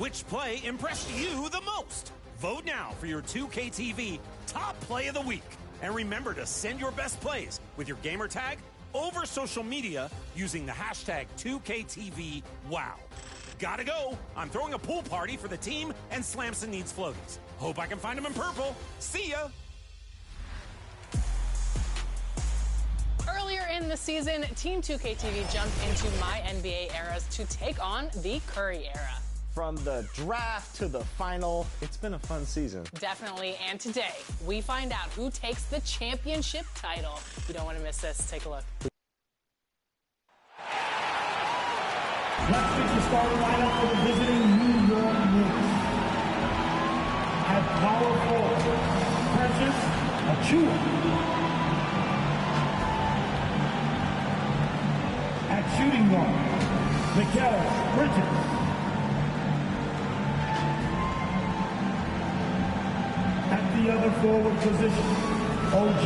Which play impressed you the most? Vote now for your 2KTV Top Play of the Week. And remember to send your best plays with your gamer tag over social media using the hashtag 2KTVWow. Gotta go. I'm throwing a pool party for the team, and Slamson needs floaties. Hope I can find them in purple. See ya. Earlier in the season, Team 2KTV jumped into my NBA eras to take on the Curry era. From the draft to the final, it's been a fun season. Definitely, and today, we find out who takes the championship title. You don't want to miss this. Take a look. Let's get the starting lineup for the visiting New York Knicks. At power forward, Precious Achiuwa. At shooting guard, Mikal Bridges. At the other forward position, OG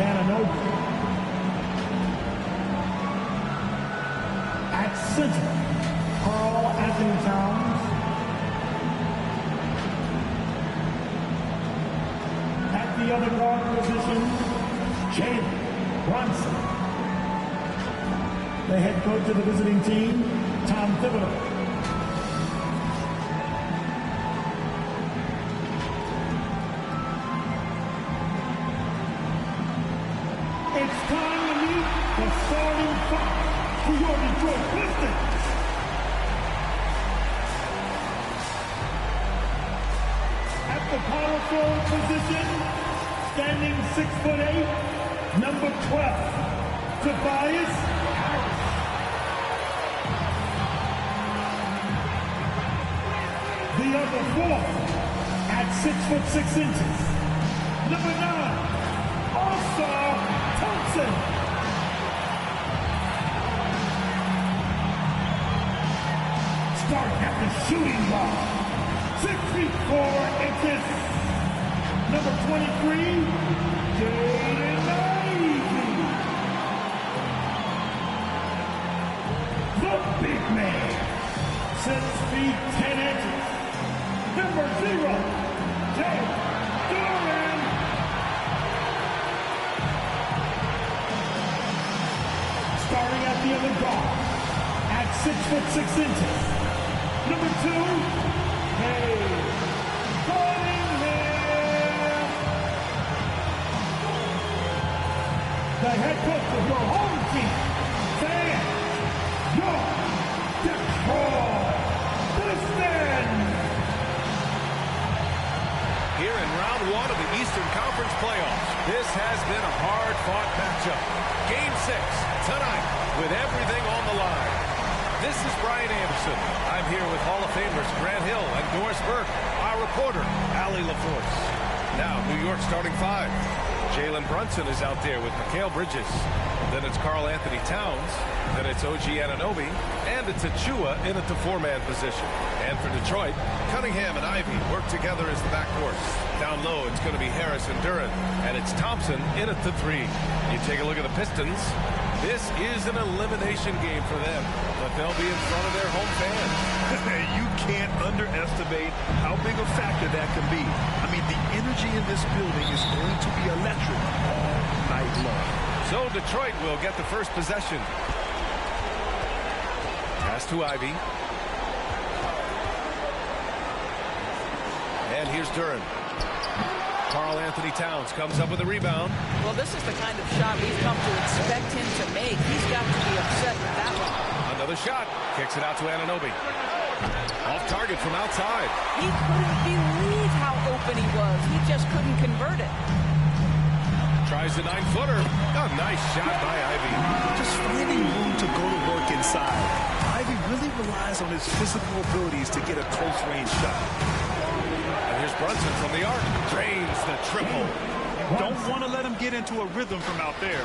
Anunoby. At center, Karl Anthony Towns. At the other guard position, Jalen Brunson. The head coach of the visiting team, Tom Thibodeau. It's time to meet the starting five for your Detroit Pistons. At the power forward position, standing 6'8", number 12, Tobias Harris. The other four, at 6'6", number 9, All-Star Thompson. Start at the shooting guard, 6'4", number 23, Jaden Ivey. The big man, 6'10", number 0, Jay Duran. Starting at the other guard, at 6'6", number 2, Cade Cunningham. The head coach of your home team, fans, your Detroit Pistons. Here in round one of the Eastern Conference playoffs, this has been a hard-fought matchup. Game 6 tonight with everything on the line. This is Brian Anderson. I'm here with Hall of Famers Grant Hill and Doris Burke, our reporter, Allie LaForce. Now, New York starting five. Jalen Brunson is out there with Mikal Bridges. Then it's Karl Anthony Towns. Then it's OG Anunoby. And it's Achiuwa in at the four-man position. And for Detroit, Cunningham and Ivey work together as the backcourt. Down low, it's going to be Harris and Duran. And it's Thompson in at the three. You take a look at the Pistons. This is an elimination game for them, but they'll be in front of their home fans. You can't underestimate how big a factor that can be. I mean, the energy in this building is going to be electric all night long. So Detroit will get the first possession. Pass to Ivey. And here's Duran. Karl Anthony Towns comes up with a rebound. Well, this is the kind of shot we've come to expect him to make. He's got to be upset with that one. Another shot. Kicks it out to Anunoby. Off target from outside. He couldn't believe how open he was. He just couldn't convert it. Tries the 9-footer. A nice shot by Ivey. Just finding room to go to work inside. Ivey really relies on his physical abilities to get a close-range shot. And here's Brunson from the arc. Drains the triple. Don't want to let him get into a rhythm from out there.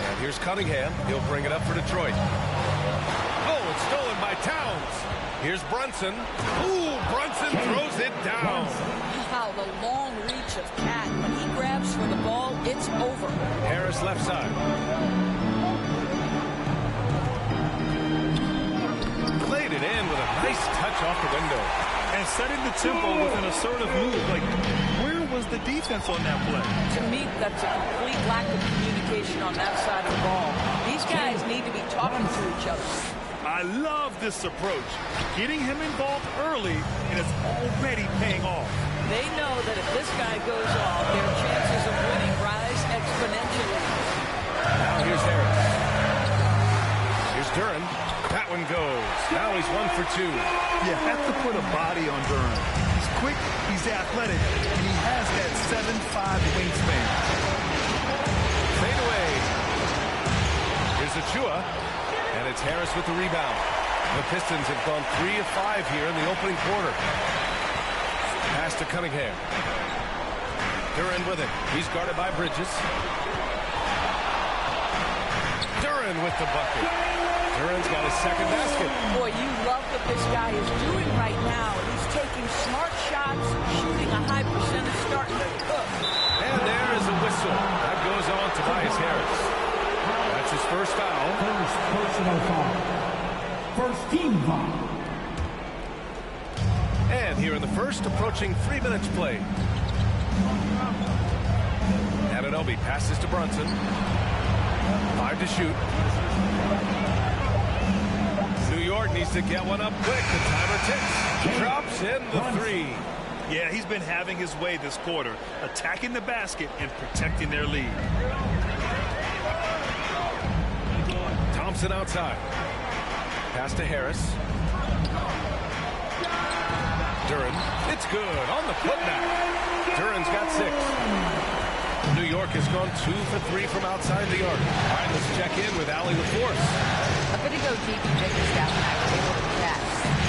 And here's Cunningham. He'll bring it up for Detroit. Oh, it's stolen by Towns. Here's Brunson. Ooh, Brunson throws it down. Wow, the long reach of Cat. When he grabs for the ball, it's over. Harris left side. Played it in with a nice Nice touch off the window. And setting the tempo with an assertive move. Like, where was the defense on that play? To me, that's a complete lack of communication on that side of the ball. These guys need to be talking to each other. I love this approach. Getting him involved early, and it's already paying off. They know that if this guy goes off, their chances of winning rise exponentially. Now here's Harris. Here's Duren. That one goes. Now he's 1 for 2. You have to put a body on Duren. He's quick, he's athletic, and he has that 7'5" wingspan. Fade away. Here's Achua, and it's Harris with the rebound. The Pistons have gone 3 of 5 here in the opening quarter. Pass to Cunningham. Duren with it. He's guarded by Bridges. Duren with the bucket. Duren's got his second basket. Boy, you love what this guy is doing right now. He's taking smart shots, shooting a high percentage, starting to cook. And there is a whistle. That goes on Tobias Harris. That's his first foul. First personal foul. First team foul. And here in the first, approaching 3 minutes played. Anunoby passes to Brunson. 5 to shoot. New York needs to get one up quick. The timer ticks. Drops in the 3. Yeah, he's been having his way this quarter, attacking the basket and protecting their lead. Thompson outside. Pass to Harris. Duren. It's good on the putback. Duren's got 6. New York has gone 2 for 3 from outside the arc. All right, let's check in with Allie LaForce. A bit ago, JP Bickerstaff and I were able to chat.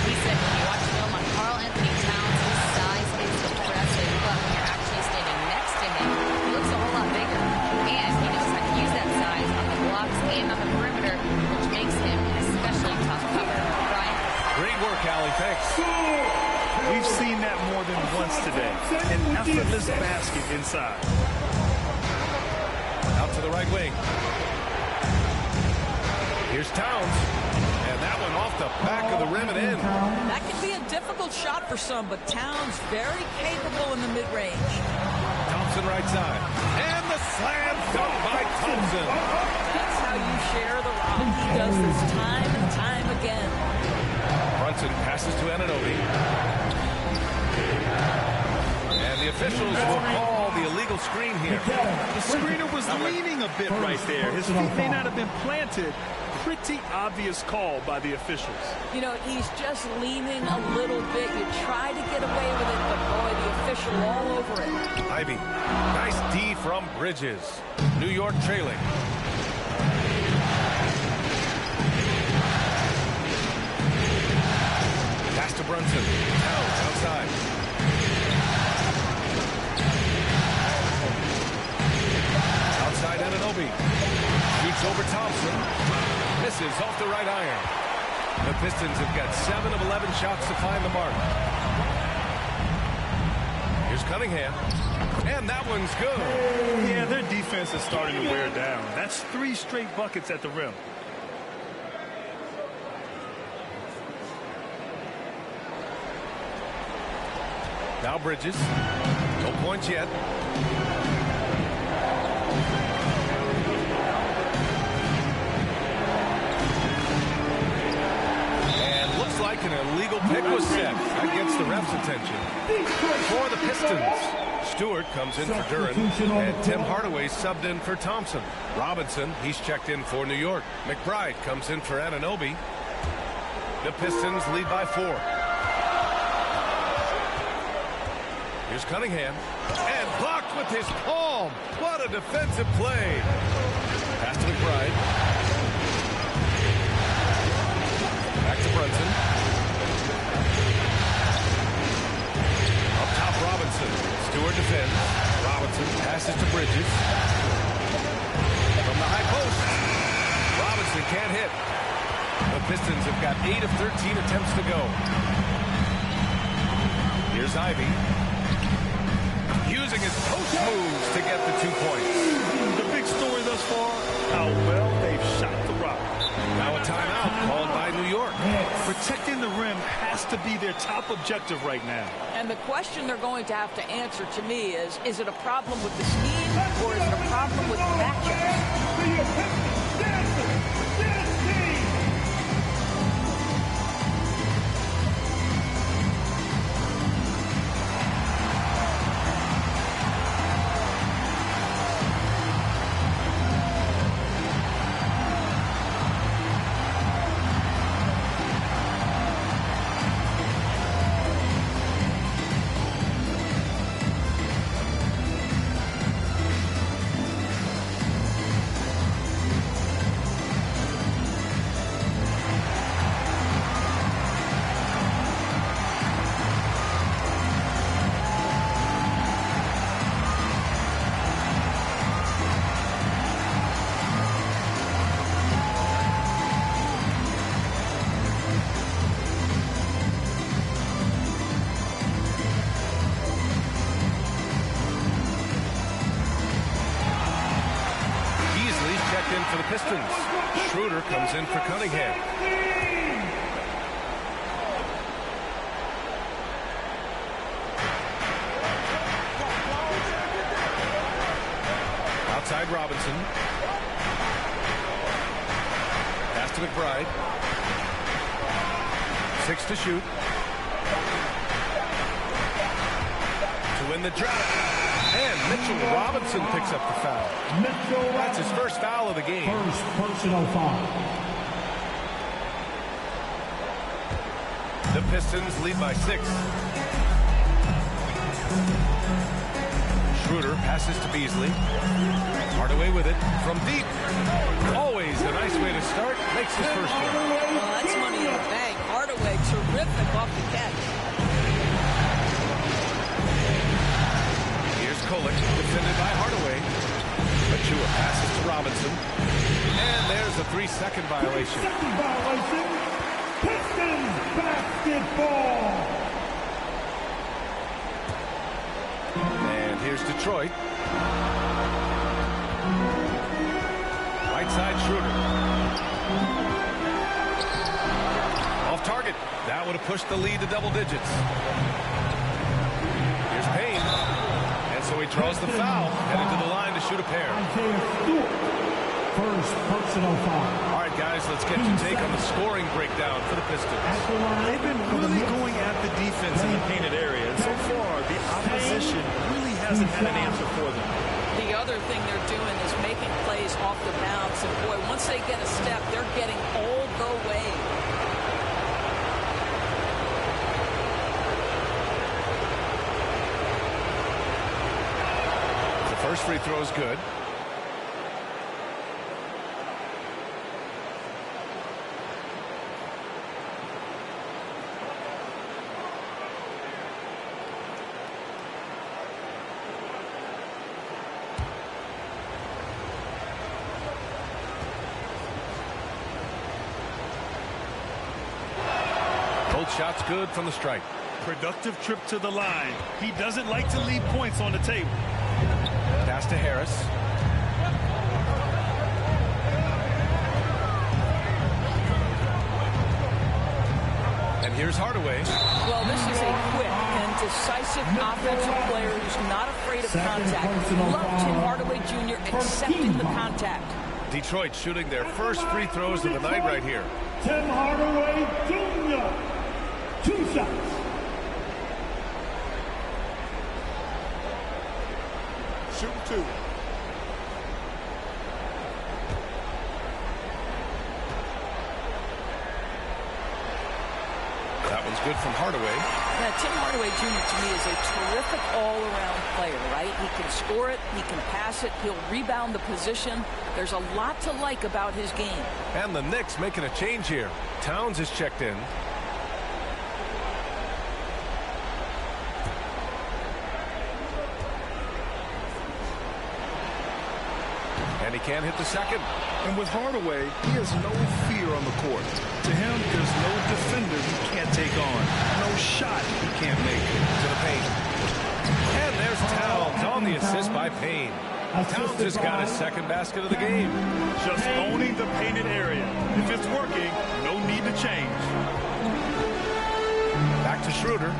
He said when you watch film on Karl Anthony Towns, his size is impressive, but when you're actually standing next to him, he looks a whole lot bigger. And he knows how to use that size on the blocks and on the perimeter, which makes him an especially tough cover. Brian? Great work, Allie. Thanks. We've seen that more than once today. An effortless basket inside. Out to the right wing. Here's Towns. And that one off the back of the rim and in. That can be a difficult shot for some, but Towns very capable in the mid-range. Thompson right side. And the slam dunk by Thompson. That's how you share the rock. He does this time and time again. Brunson passes to Anunoby. And the officials will call the illegal screen here. The screener was leaning a bit right there. His feet may not have been planted. Pretty obvious call by the officials. You know, he's just leaning a little bit. You try to get away with it, but boy, the official all over it. Ivy. Nice D from Bridges. New York trailing. Pass to Brunson. Towns outside. Outside Anunoby. Shoots over Thompson. Misses off the right iron. The Pistons have got 7 of 11 shots to find the mark. Here's Cunningham. And that one's good. Yeah, their defense is starting to wear down. That's 3 straight buckets at the rim. Now Bridges. No points yet. And looks like an illegal pick was set. That gets the ref's attention. For the Pistons, Stewart comes in for Duren, and Tim Hardaway subbed in for Thompson. Robinson, he's checked in for New York. McBride comes in for Anunoby. The Pistons lead by 4. Here's Cunningham. And blocked with his palm. What a defensive play. Pass to McBride. Back to Brunson. Up top, Robinson. Stewart defends. Robinson passes to Bridges. From the high post. Robinson can't hit. The Pistons have got 8 of 13 attempts to go. Here's Ivy. Using his post moves to get the 2 points. The big story thus far, how well they've shot the rock. Now a timeout called by New York. Protecting the rim has to be their top objective right now. And the question they're going to have to answer to me is it a problem with the scheme or is it a problem with the matchup? In for the Pistons. Schroeder comes in for Cunningham. Outside Robinson. Pass to McBride. 6 to shoot. To win the drought. And Mitchell Robinson picks up the foul. That's his first foul of the game. First personal foul. The Pistons lead by 6. Schroeder passes to Beasley. Hardaway with it from deep. Always a nice way to start. Makes his first one. Well, that's money in the bank. Hardaway, terrific off the catch. Kolick, defended by Hardaway. Achua passes to Robinson. And there's a 3-second violation. Second violation. Pistons basketball. And here's Detroit. Right side Schroeder. Off target. That would have pushed the lead to double digits. Here's Payne. So he draws the foul, headed to the line to shoot a pair. First personal foul. All right, guys, let's get your take on the scoring breakdown for the Pistons. They've been really going at the defense in the painted area, and so far, the opposition really hasn't had an answer for them. The other thing they're doing is making plays off the bounce, and boy, once they get a step, they're getting all the way. First free throw is good. Both shots good from the stripe. Productive trip to the line. He doesn't like to leave points on the table. Pass to Harris. And here's Hardaway. Well, this is a quick and decisive offensive player who's not afraid of contact. Love Tim Hardaway Jr. accepting the contact. Detroit shooting their first free throws of the night right here. Tim Hardaway Jr. 2 shots. Shoot 2. That one's good from Hardaway. Now, Tim Hardaway Jr. to me is a terrific all-around player, right? He can score it, he can pass it, he'll rebound the position. There's a lot to like about his game. And the Knicks making a change here. Towns is checked in. And he can't hit the second. And with Hardaway, he has no fear on the court. To him, there's no defender he can't take on. No shot he can't make. To the paint. And there's Towns on the assist by Payne. Towns has got his second basket of the game. Just owning the painted area. If it's working, no need to change. Back to Schroeder.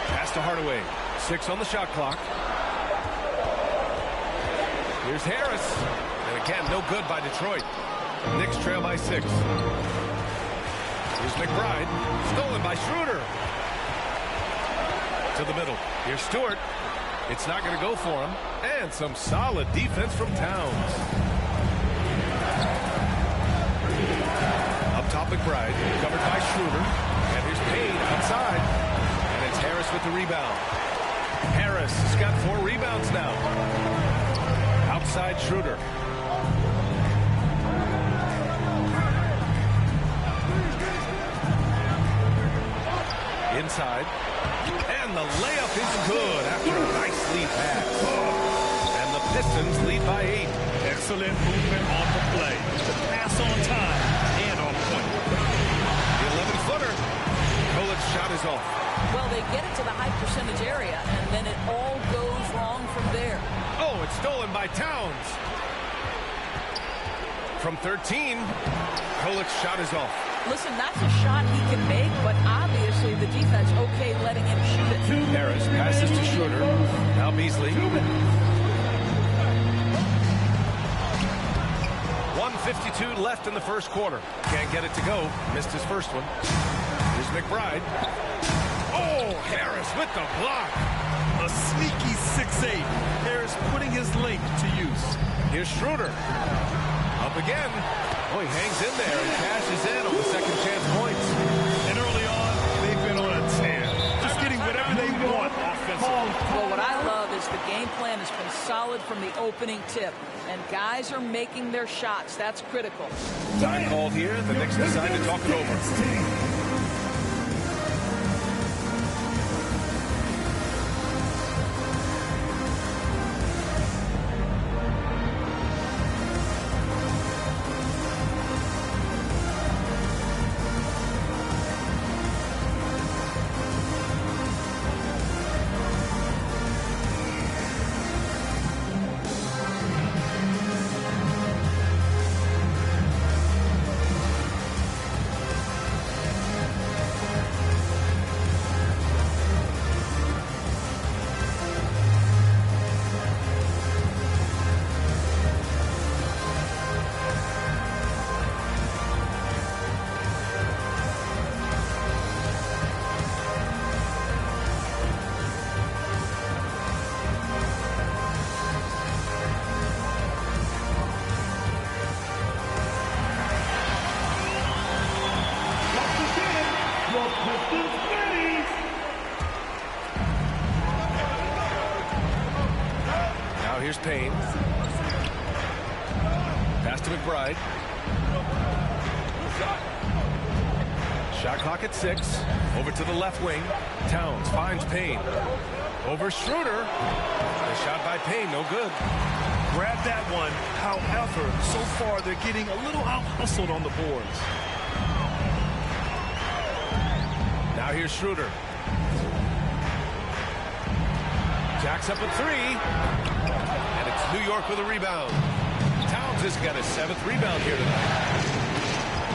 Pass to Hardaway. 6 on the shot clock. Here's Harris. And again, no good by Detroit. Knicks trail by 6. Here's McBride. Stolen by Schroeder. To the middle. Here's Stewart. It's not going to go for him. And some solid defense from Towns. Up top, McBride. Covered by Schroeder. And here's Payne outside. And it's Harris with the rebound. Harris has got 4 rebounds now. Outside Schroeder. Inside. And the layup is good after a nice lead pass. And the Pistons lead by 8. Excellent movement on the play. The pass on time and on point. The 11-footer. Kolic's shot is off. Well, they get it to the high percentage area, and then it all goes wrong from there. Oh, it's stolen by Towns. From 13, Kolic's shot is off. Listen, that's a shot he can make, but obviously the defense okay letting him shoot it. Harris passes to Schroeder. Now Beasley. 1:52 left in the first quarter. Can't get it to go. Missed his first one. Here's McBride. Oh, Harris with the block. A sneaky 6'8". Harris putting his length to use. Here's Schroeder. Up again. Oh, he hangs in there and cashes in on the second chance points. And early on, they've been on a tear. Just getting whatever they want offensively. Well, what I love is the game plan has been solid from the opening tip. And guys are making their shots. That's critical. Time called here. The Knicks decide to talk it over. Here's Payne. Pass to McBride. Shot clock at 6. Over to the left wing. Towns finds Payne. Over Schroeder. The shot by Payne, no good. Grab that one. However, so far they're getting a little out-hustled on the boards. Now here's Schroeder. Jacks up at 3. And it's New York with a rebound. Towns has got his 7th rebound here tonight.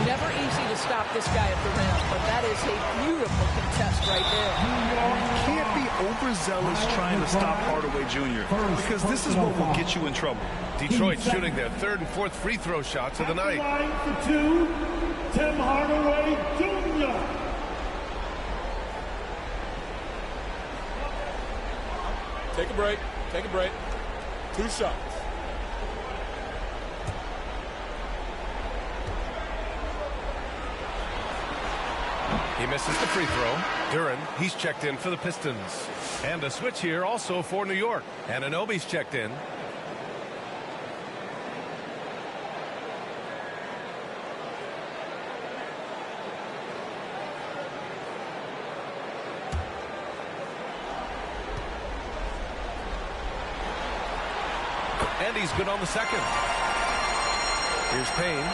Never easy to stop this guy at the rim, but that is a beautiful contest right there. You can't be overzealous trying to stop Hardaway Jr. because this is what will get you in trouble. Detroit shooting their 3rd and 4th free throw shots of the night. For 2, Tim Hardaway Jr. Take a break. Take a break. 2 shots. He misses the free throw. Duren, he's checked in for the Pistons. And a switch here also for New York. Anunoby's checked in. And he's good on the second. Here's Payne.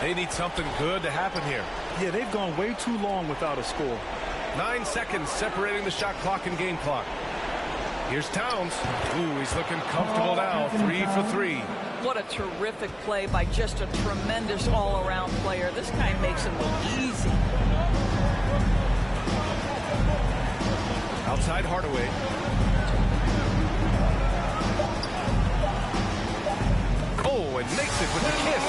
They need something good to happen here. Yeah, they've gone way too long without a score. 9 seconds separating the shot clock and game clock. Here's Towns. Ooh, he's looking comfortable now. 3 for 3. What a terrific play by just a tremendous all-around player. This guy makes it look easy. Outside Hardaway. Cole and makes it with a kiss.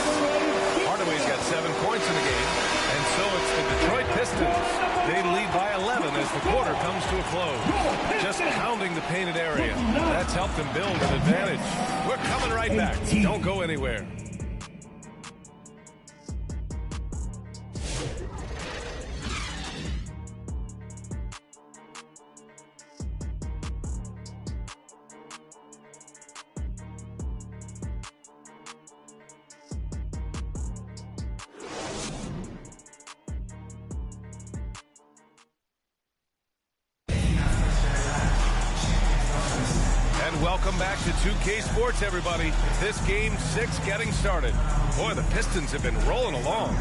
Hardaway's got 7 points in the game. And so it's the Detroit Pistons. They lead by 11 as the quarter comes to a close. Just pounding the painted area. That's helped them build an advantage. We're coming right back. Don't go anywhere. Welcome back to 2K Sports, everybody. This game 6 getting started. Boy, the Pistons have been rolling along.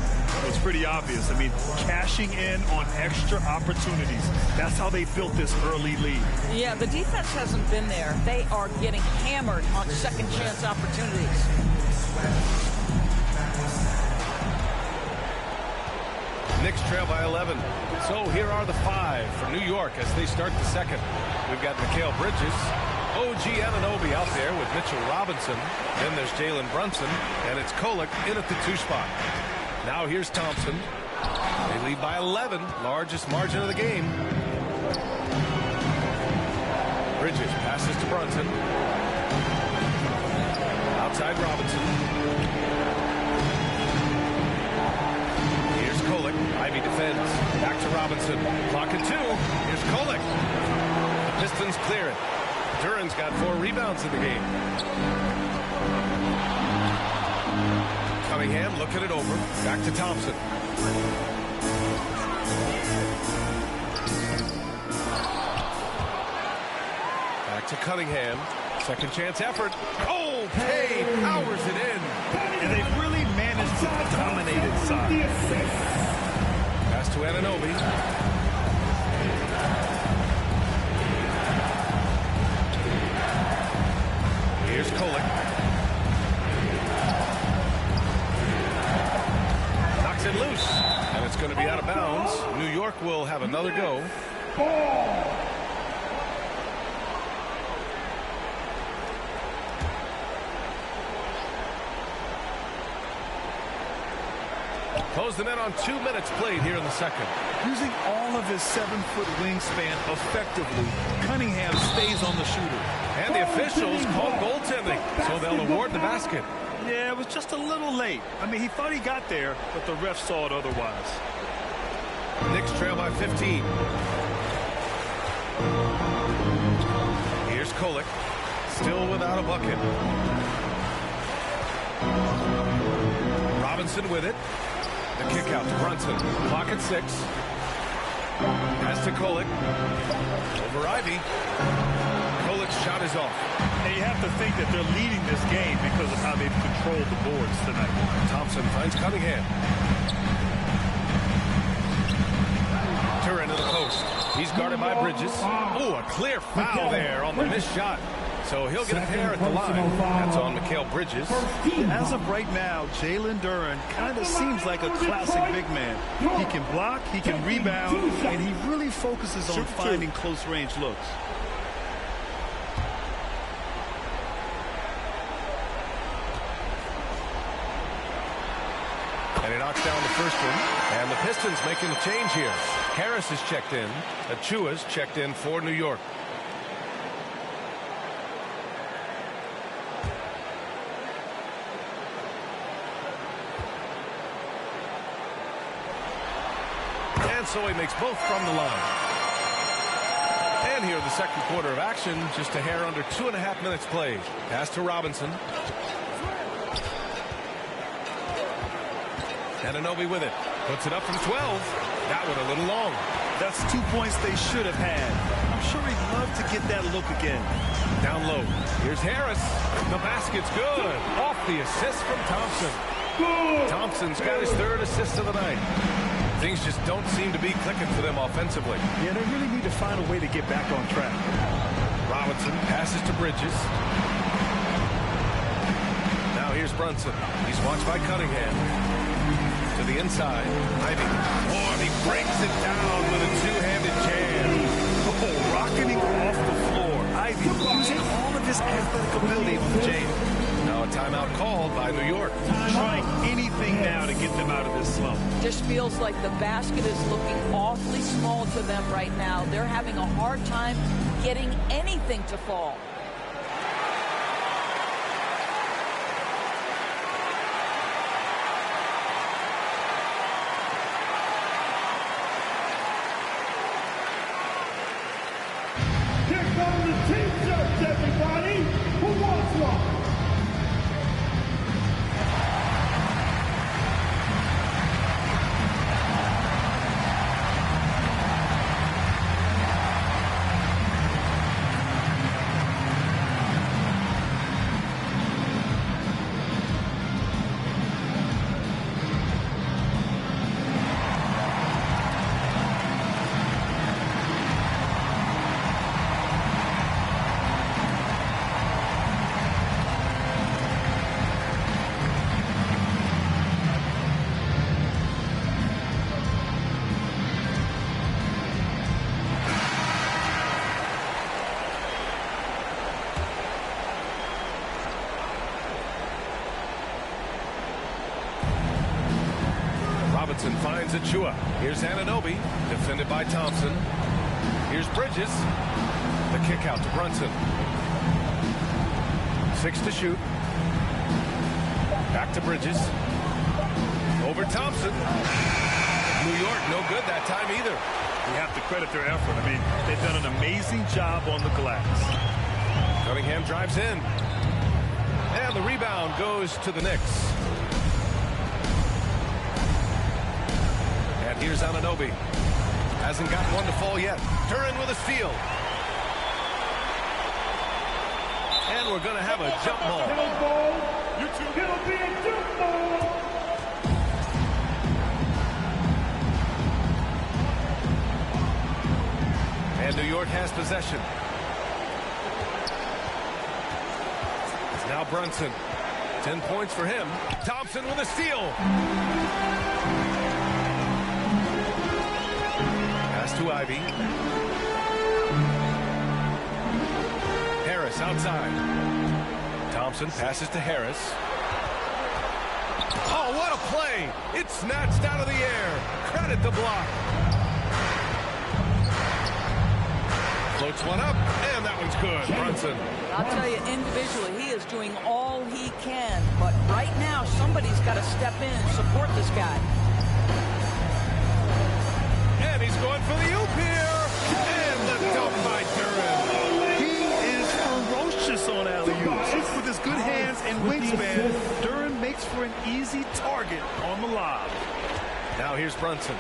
It's pretty obvious. I mean, cashing in on extra opportunities. That's how they built this early lead. Yeah, the defense hasn't been there. They are getting hammered on second chance opportunities. Knicks trail by 11. So here are the 5 for New York as they start the second. We've got Mikal Bridges. OG Anunoby out there with Mitchell Robinson. Then there's Jalen Brunson, and it's Kolek in at the 2 spot. Now here's Thompson. They lead by 11, largest margin of the game. Bridges passes to Brunson. Outside Robinson. Here's Kolek. Ivy defends. Back to Robinson. Clock at 2. Here's Kolek. The Pistons clear it. Duran's got 4 rebounds in the game. Cunningham looking it over. Back to Thompson. Back to Cunningham. Second chance effort. Oh, Pay powers it in. And they've really managed to dominate inside. Pass to Anunoby. Here's Kolek. Knocks it loose. And it's going to be out of bounds. New York will have another go. Close them in on 2 minutes played here in the second. Using all of his 7-foot wingspan effectively, Cunningham stays on the shooter. And the officials call goaltending, so they'll award the basket. Yeah, it was just a little late. I mean, he thought he got there, but the ref saw it otherwise. Knicks trail by 15. Here's Kolek, still without a bucket. Robinson with it. The kick out to Brunson. Clock at 6. Pass to Kolek. Over Ivy. Kolek's shot is off. And you have to think that they're leading this game because of how they've controlled the boards tonight. Thompson finds Cunningham. Duran to the post. He's guarded by Bridges. Oh, a clear foul there on the missed shot. So he'll get a pair at the line. That's on Mikal Bridges. As of right now, Jalen Duran kind of seems like a classic big man. He can block, he can rebound, and he really focuses on finding close-range looks. And he knocks down the first one. And the Pistons making a change here. Harris is checked in. Achua's checked in for New York. And so he makes both from the line. And here the second quarter of action, just a hair under 2.5 minutes played. Pass to Robinson. Anunoby with it. Puts it up from 12. That one a little long. That's 2 points they should have had. I'm sure he'd love to get that look again. Down low. Here's Harris. The basket's good. Off the assist from Thompson. Thompson's got his 3rd assist of the night. Things just don't seem to be clicking for them offensively. Yeah, they really need to find a way to get back on track. Robinson passes to Bridges. Now here's Brunson. He's watched by Cunningham. To the inside. Ivy. Oh, and he brings it down with a two-handed jam. Oh, rocketing off the floor. Ivy using all of his athletic ability on the jam. Now a timeout called by New York. Trying anything now to get them out of this slump. Just feels like the basket is looking awfully small to them right now. They're having a hard time getting anything to fall. Here come the team shirts, everybody. Who wants one? Robinson finds Achua. Here's Anunoby, defended by Thompson. Here's Bridges. The kick out to Brunson. 6 to shoot. Back to Bridges. Over Thompson. New York, no good that time either. You have to credit their effort. I mean, they've done an amazing job on the glass. Cunningham drives in. And the rebound goes to the Knicks. And here's Anunoby. Hasn't got one to fall yet. Duren with a steal. And we're going to have a jump ball. It'll be a jump ball. And New York has possession. It's now Brunson. 10 points for him. Thompson with a steal. Pass to Ivy. Harris outside. Thompson passes to Harris. Oh, what a play! It's snatched out of the air. Credit the block. Floats one up, and that one's good. Brunson. I'll tell you, individually, he is doing all he can. But right now, somebody's got to step in and support this guy. And he's going for the oop here. And the dunk by Duren. He is ferocious on alley-oops. With his good hands and wingspan, Duren makes for an easy target on the lob. Now here's Brunson.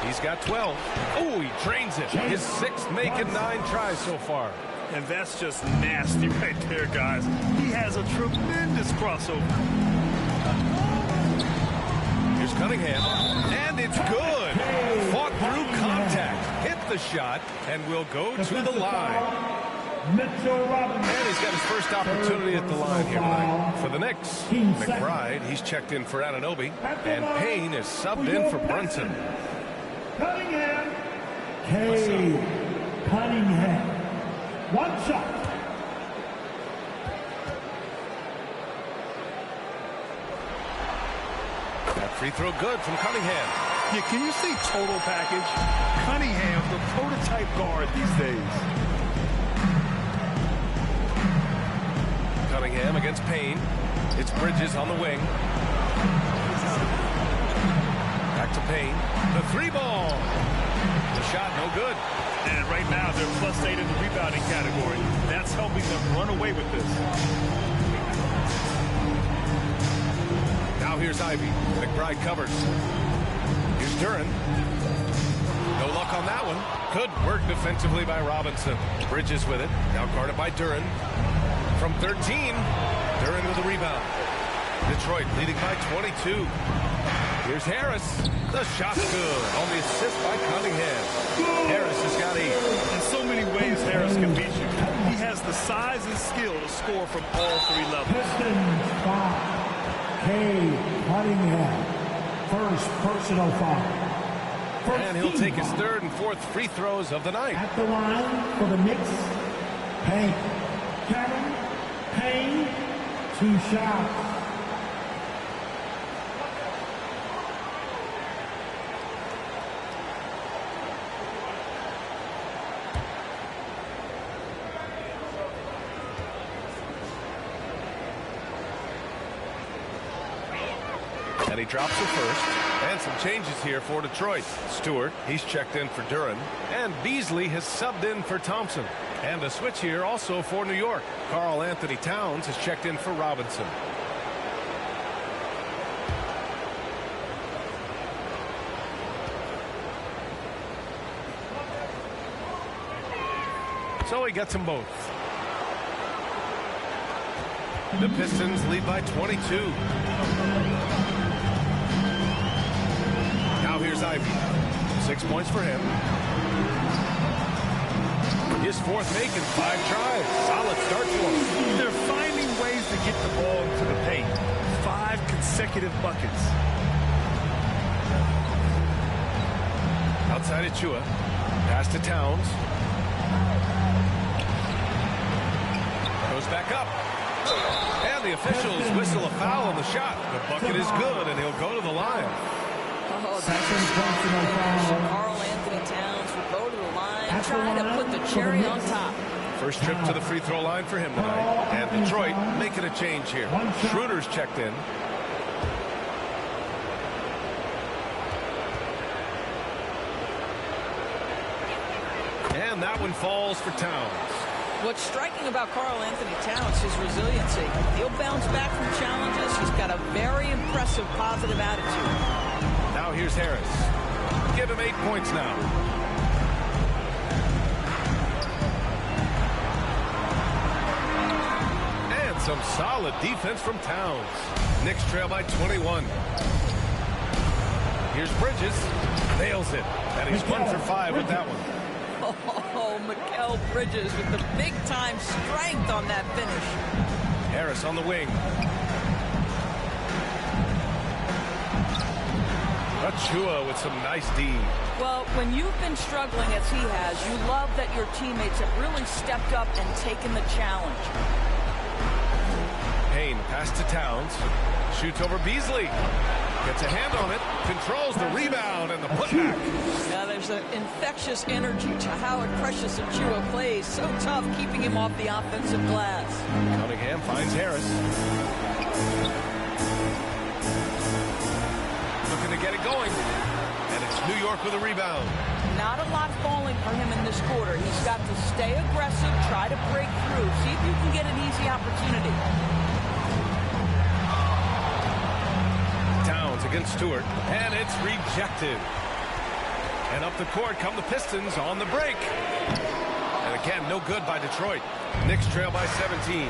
He's got 12. Oh, he drains it. His 6th making 9 tries so far. And that's just nasty right there, guys. He has a tremendous crossover. Here's Cunningham. And it's good. Fought through contact. Hit the shot and will go to the line. And he's got his first opportunity at the line here tonight. For the Knicks, McBride, he's checked in for Anunoby. And Payne is subbed in for Brunson. Cunningham. Cunningham. One shot. That free throw good from Cunningham. Yeah, can you see total package? Cunningham, the prototype guard these days. Cunningham against Payne. It's Bridges on the wing. Back to Payne. The 3-ball. The shot no good. And right now they're +8 in the rebounding category. That's helping them run away with this. Now here's Ivy. McBride covers. Here's Duren. No luck on that one. Good work defensively by Robinson. Bridges with it. Now guarded by Duren. From 13, Duren with the rebound. Detroit leading by 22. Here's Harris. The shot's good on the assist by Cunningham. Harris has got 8. In so many ways, Harris can beat you. He has the size and skill to score from all 3 levels. Pistons foul. Cunningham. First personal foul. And he'll take his 3rd and 4th free throws of the night. At the line for the Knicks, Payne. Cameron Payne, 2 shots. And he drops it first. And some changes here for Detroit. Stewart, he's checked in for Duren. And Beasley has subbed in for Thompson. And a switch here also for New York. Karl Anthony Towns has checked in for Robinson. So he gets them both. The Pistons lead by 22. Now here's Ivy. 6 points for him. His 4th make in 5 tries. Solid start for him. They're finding ways to get the ball into the paint. 5 consecutive buckets. Outside Achua. Pass to Towns. Goes back up. And the officials whistle a foul on the shot. The bucket is good, and he'll go to the line. Second personal foul. Karl Anthony Towns will go to the line, try to put the cherry on top. First trip to the free throw line for him tonight. And Detroit making a change here. Schroeder's checked in. And that one falls for Towns. What's striking about Karl Anthony Towns is his resiliency. He'll bounce back from challenges. He's got a very impressive positive attitude. Now here's Harris. Give him 8 points now. And some solid defense from Towns. Knicks trail by 21. Here's Bridges. Nails it. And he's 1 for 5 with that one. Oh, Mikal Bridges with the big-time strength on that finish. Harris on the wing. Achua with some nice D. Well, when you've been struggling as he has, you love that your teammates have really stepped up and taken the challenge. Payne pass to Towns. Shoots over Beasley. Gets a hand on it. Controls the rebound and the putback. Now there's an infectious energy to Howard Precious Achua plays. So tough keeping him off the offensive glass. Cunningham finds Harris. Looking to get it going. And it's New York with a rebound. Not a lot falling for him in this quarter. He's got to stay aggressive, try to break through, see if you can get an easy opportunity. Towns against Stewart, and it's rejected. And up the court come the Pistons on the break. And again, no good by Detroit. Knicks trail by 17.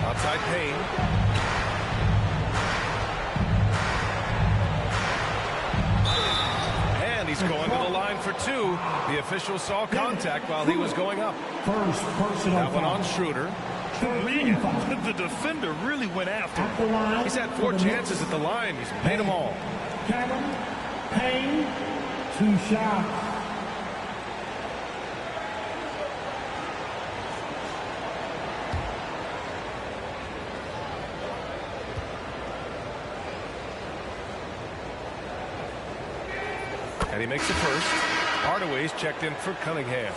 Outside Payne. And he's going to the line for 2. The official saw contact while he was going up. First personal That one on Schroeder. Man, the defender really went after him. He's had 4 chances at the line. He's made them all. Cameron Payne, 2 shots. And he makes the first. Hardaway's checked in for Cunningham.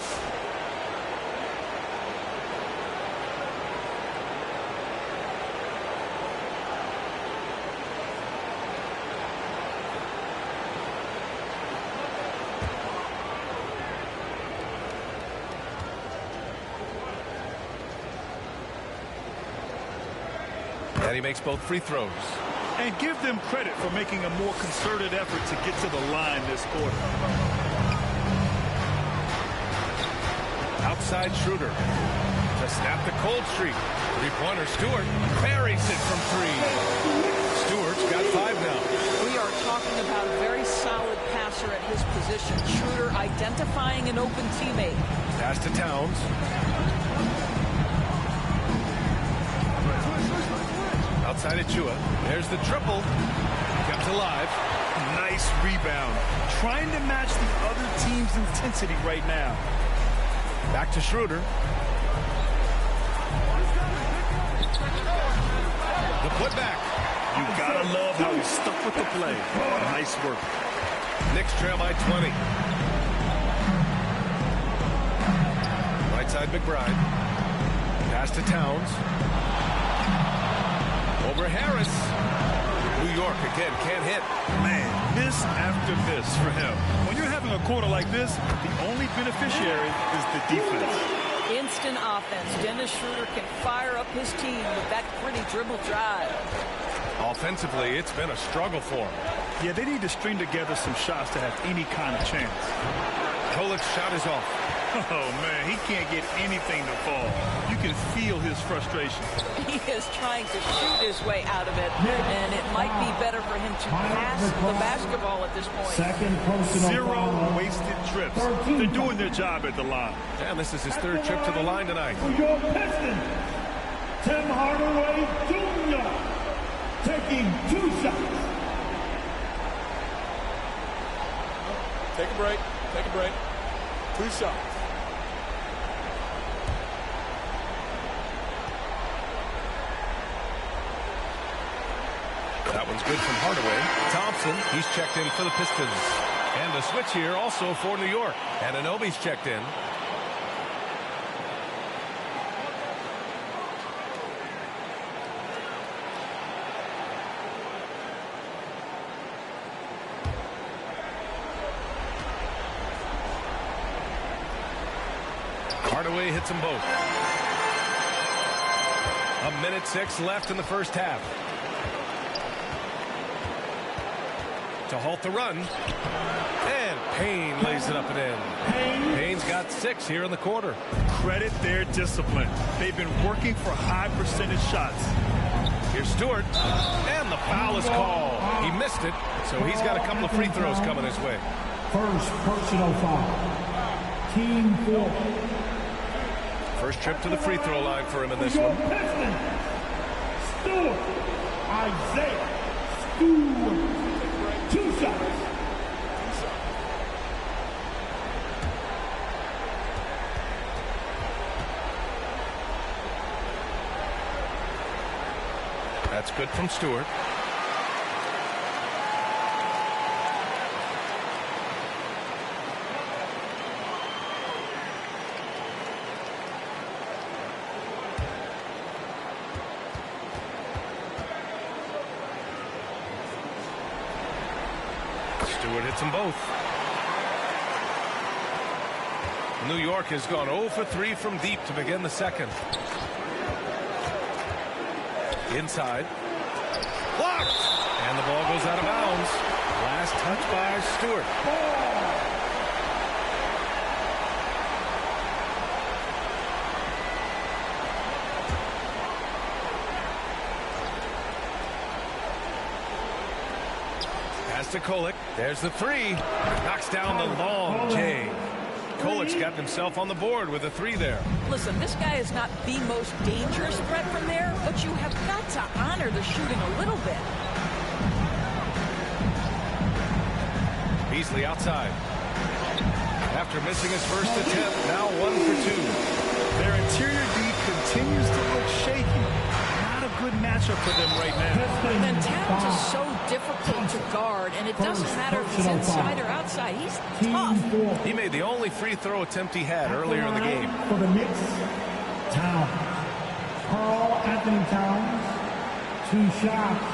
And he makes both free throws. And give them credit for making a more concerted effort to get to the line this quarter. Outside Schroeder. to snap the cold streak. Three-pointer, Stewart buries it from three. Stewart's got 5 now. We are talking about a very solid passer at his position. Schroeder identifying an open teammate. Pass to Towns. Outside of Chua. There's the triple. Kept alive. Nice rebound. Trying to match the other team's intensity right now. Back to Schroeder. The putback. You gotta love how he stuck with the play. Nice work. Knicks trail by 20. Right side McBride. Pass to Towns. Over Harris. New York again can't hit. Man, miss after miss for him. When you're having a quarter like this, the only beneficiary is the defense. Instant offense. Dennis Schroeder can fire up his team with that pretty dribble drive. Offensively, it's been a struggle for him. Yeah, they need to string together some shots to have any kind of chance. Kolik's shot is off. Oh, man, he can't get anything to fall. You can feel his frustration. He is trying to shoot his way out of it, and it might be better for him to pass the basketball at this point. Second personal 0 foul. wasted trips. They're doing their job at the line. And this is his 3rd trip to the line tonight. For your Pistons, Tim Hardaway Jr. taking 2 shots. Take a break. Take a break. 2 shots. That one's good from Hardaway. Thompson, he's checked in for the Pistons. And a switch here also for New York. And Anunoby's checked in. Hardaway hits them both. 1:06 left in the first half. To halt the run. And Payne lays it up and in. Payne's got 6 here in the quarter. Credit their discipline. They've been working for high percentage shots. Here's Stewart. And the foul is called. He missed it, so he's got a couple of free throws coming his way. First personal foul. Team 4. First trip to the free throw line for him in this one. Stewart. Isaiah Stewart. 2 shots. That's good from Stewart. Stewart hits them both. New York has gone 0 for 3 from deep to begin the second. Inside. Blocked! And the ball goes out of bounds. Last touch by Stewart. Pass to Kolik. There's the 3. Knocks down the long J. Kolik's gotten himself on the board with a 3 there. Listen, this guy is not the most dangerous threat from there, but you have got to honor the shooting a little bit. Beasley outside. After missing his first attempt, now 1 for 2. Their interior D continues to look shaky. Not a good matchup for them right now. And then Towns is so difficult to guard, and it doesn't matter if he's inside or outside. He's tough. He made the only free throw attempt he had earlier in the game. For the Knicks, Towns. Carl Anthony Towns, 2 shots.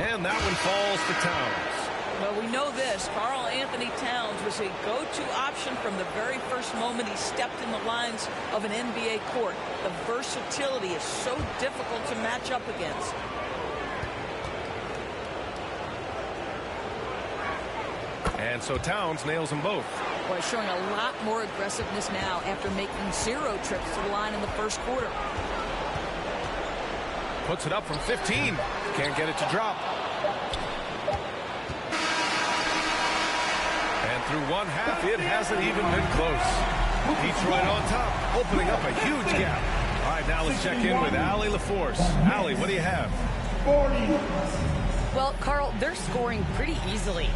And that one falls to Towns. Well, we know this. Carl Anthony Towns was a go-to option from the very first moment he stepped in the lines of an NBA court. The versatility is so difficult to match up against. And so Towns nails them both. Boy, showing a lot more aggressiveness now after making 0 trips to the line in the first quarter. Puts it up from 15. Can't get it to drop. And through one half, it hasn't even been close. Detroit on top, opening up a huge gap. All right, now let's check in with Allie LaForce. Allie, what do you have? Well, Carl, they're scoring pretty easily.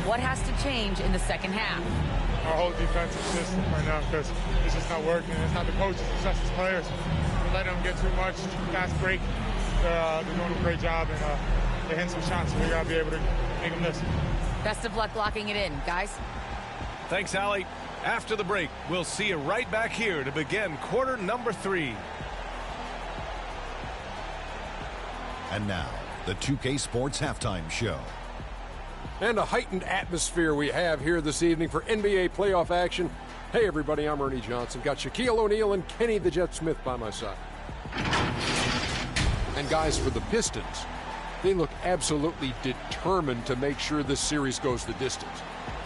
What has to change in the second half? Our whole defensive system right now, because it's just not working. It's not the coaches, it's just the players. We let them get too much fast break. They're doing a great job, and they're hitting some shots, so we got to be able to make them miss. Best of luck locking it in, guys. Thanks, Allie. After the break, we'll see you right back here to begin quarter number 3. And now, the 2K Sports Halftime Show. And a heightened atmosphere we have here this evening for NBA playoff action. Hey, everybody, I'm Ernie Johnson. Got Shaquille O'Neal and Kenny the Jet Smith by my side. And guys, for the Pistons, they look absolutely determined to make sure this series goes the distance.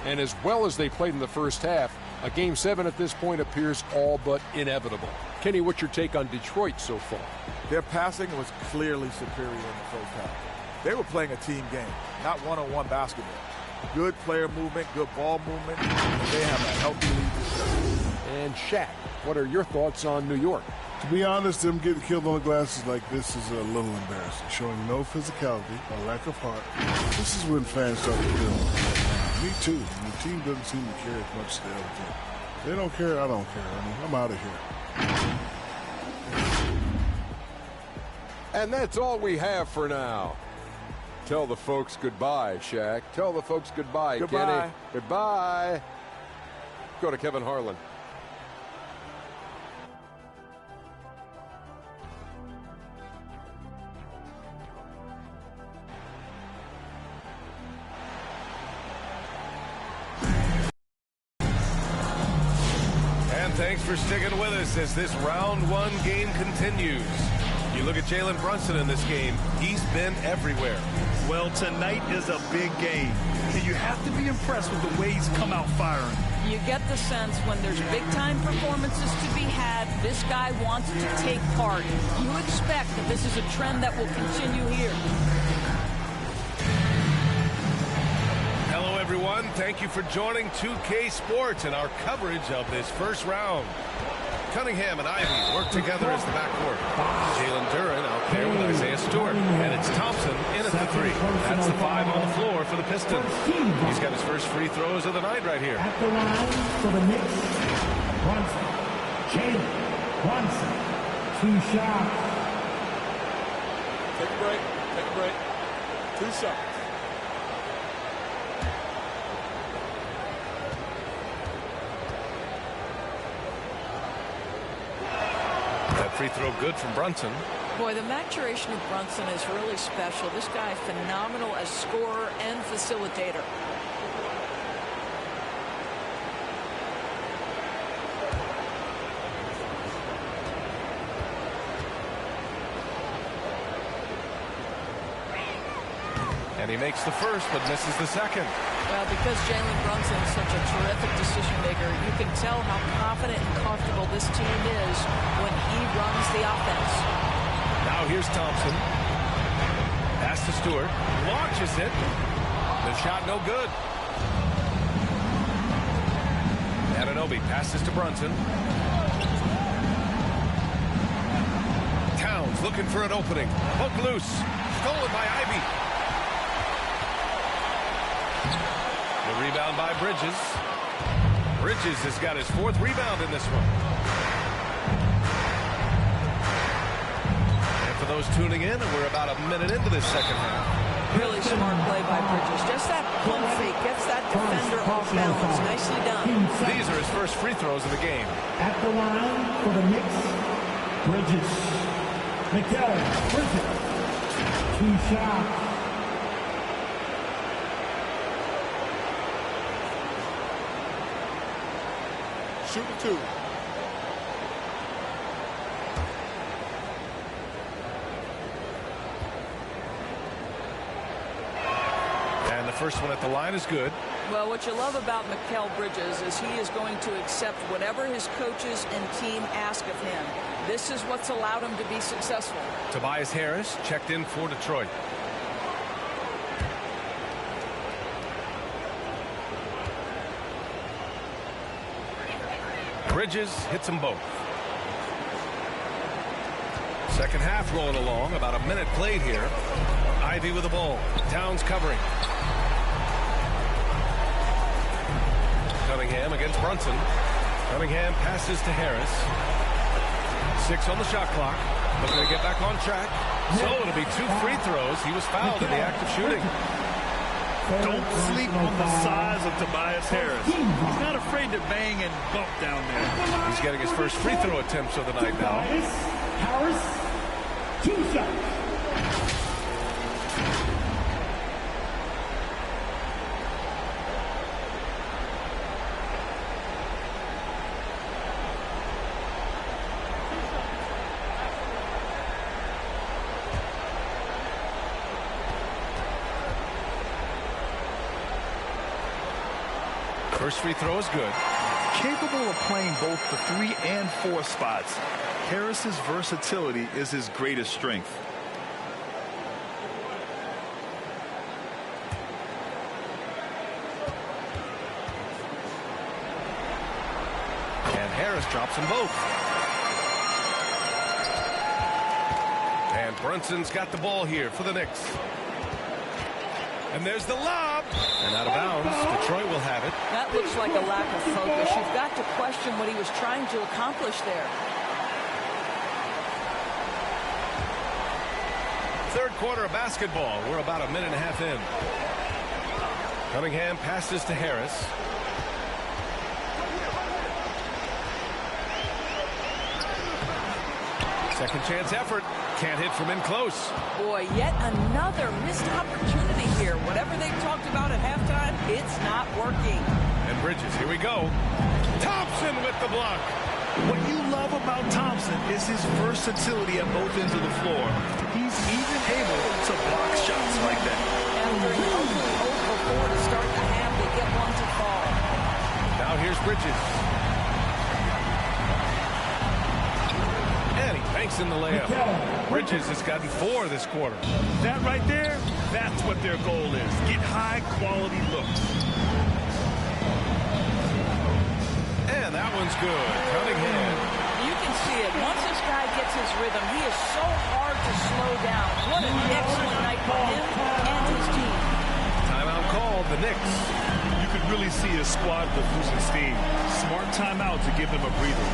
And as well as they played in the first half, a Game 7 at this point appears all but inevitable. Kenny, what's your take on Detroit so far? Their passing was clearly superior in the first half. They were playing a team game, not one-on-one basketball. Good player movement, good ball movement, and they have a healthy lead. And Shaq, what are your thoughts on New York? To be honest, them getting killed on the glasses like this is a little embarrassing, showing no physicality, a lack of heart. This is when fans start to feel me too. And the team doesn't seem to care as much as the other team. They don't care, I don't care. I mean, I'm out of here. And that's all we have for now. Tell the folks goodbye, Shaq. Tell the folks goodbye, Goodbye. Kenny. Goodbye. Go to Kevin Harlan. And thanks for sticking with us as this round 1 game continues. You look at Jalen Brunson in this game, he's been everywhere. Well, tonight is a big game, and you have to be impressed with the way he's come out firing. You get the sense when there's big-time performances to be had, this guy wants to take part. You expect that this is a trend that will continue here. Hello, everyone. Thank you for joining 2K Sports and our coverage of this first round. Cunningham and Ivy work together as the backcourt. Jalen Duren out there with Isaiah Stewart. And it's Thompson in at the 3. That's the 5 on the floor for the Pistons. He's got his first free throws of the night right here. At the line for the Knicks, Brunson. Jalen Brunson. 2 shots. Take a break. Take a break. 2 shots. Free throw good from Brunson. Boy, the maturation of Brunson is really special. This guy phenomenal as scorer and facilitator. And he makes the first but misses the second. Well, because Jalen Brunson is such a terrific decision maker, you can tell how confident and comfortable this team is when he runs the offense. Now here's Thompson. Pass to Stewart. Launches it. The shot no good. Anunoby passes to Brunson. Towns looking for an opening. Hook loose. Stolen by Ivy. The rebound by Bridges. Bridges has got his 4th rebound in this one. And for those tuning in, we're about a minute into this second half. Really smart play by Bridges. Just that pump fake gets that defender off balance. Nicely done. These are his first free throws of the game. At the line for the Knicks, Bridges. McKellen, Bridges. 2 shots. Shoot the 2. And the first one at the line is good. Well, what you love about Mikal Bridges is he is going to accept whatever his coaches and team ask of him. This is what's allowed him to be successful. Tobias Harris checked in for Detroit. Bridges hits them both. Second half rolling along. About a minute played here. Ivy with the ball. Towns covering. Cunningham against Brunson. Cunningham passes to Harris. 6 on the shot clock. Looking to get back on track. So it'll be 2 free throws. He was fouled in the act of shooting. Don't sleep on the size of Tobias Harris. He's not afraid to bang and bump down there. He's getting his first free throw attempts of the night now. Harris, 2 shots. First free throw is good. Capable of playing both the 3 and 4 spots. Harris's versatility is his greatest strength. And Harris drops them both. And Brunson's got the ball here for the Knicks. And there's the lob. And out of bounds. Detroit will have it. That looks like a lack of focus. You've got to question what he was trying to accomplish there. Third quarter of basketball. We're about a minute and a half in. Cunningham passes to Harris. Second chance effort. Can't hit from in close. Boy, yet another missed opportunity here. Whatever they talked about at halftime, it's not working. And Bridges, here we go. Thompson with the block. What you love about Thompson is his versatility at both ends of the floor. He's even able to block shots like that. After an ugly 0 for 4 to start the half, they get one to fall. Now here's Bridges. And he banks in the layup. Bridges has gotten 4 this quarter. That right there, that's what their goal is. Get high-quality looks. And that one's good. Cunningham. You can see it. Once this guy gets his rhythm, he is so hard to slow down. What an excellent night for him and his team. Timeout called, the Knicks. You could really see his squad losing steam. Smart timeout to give him a breather.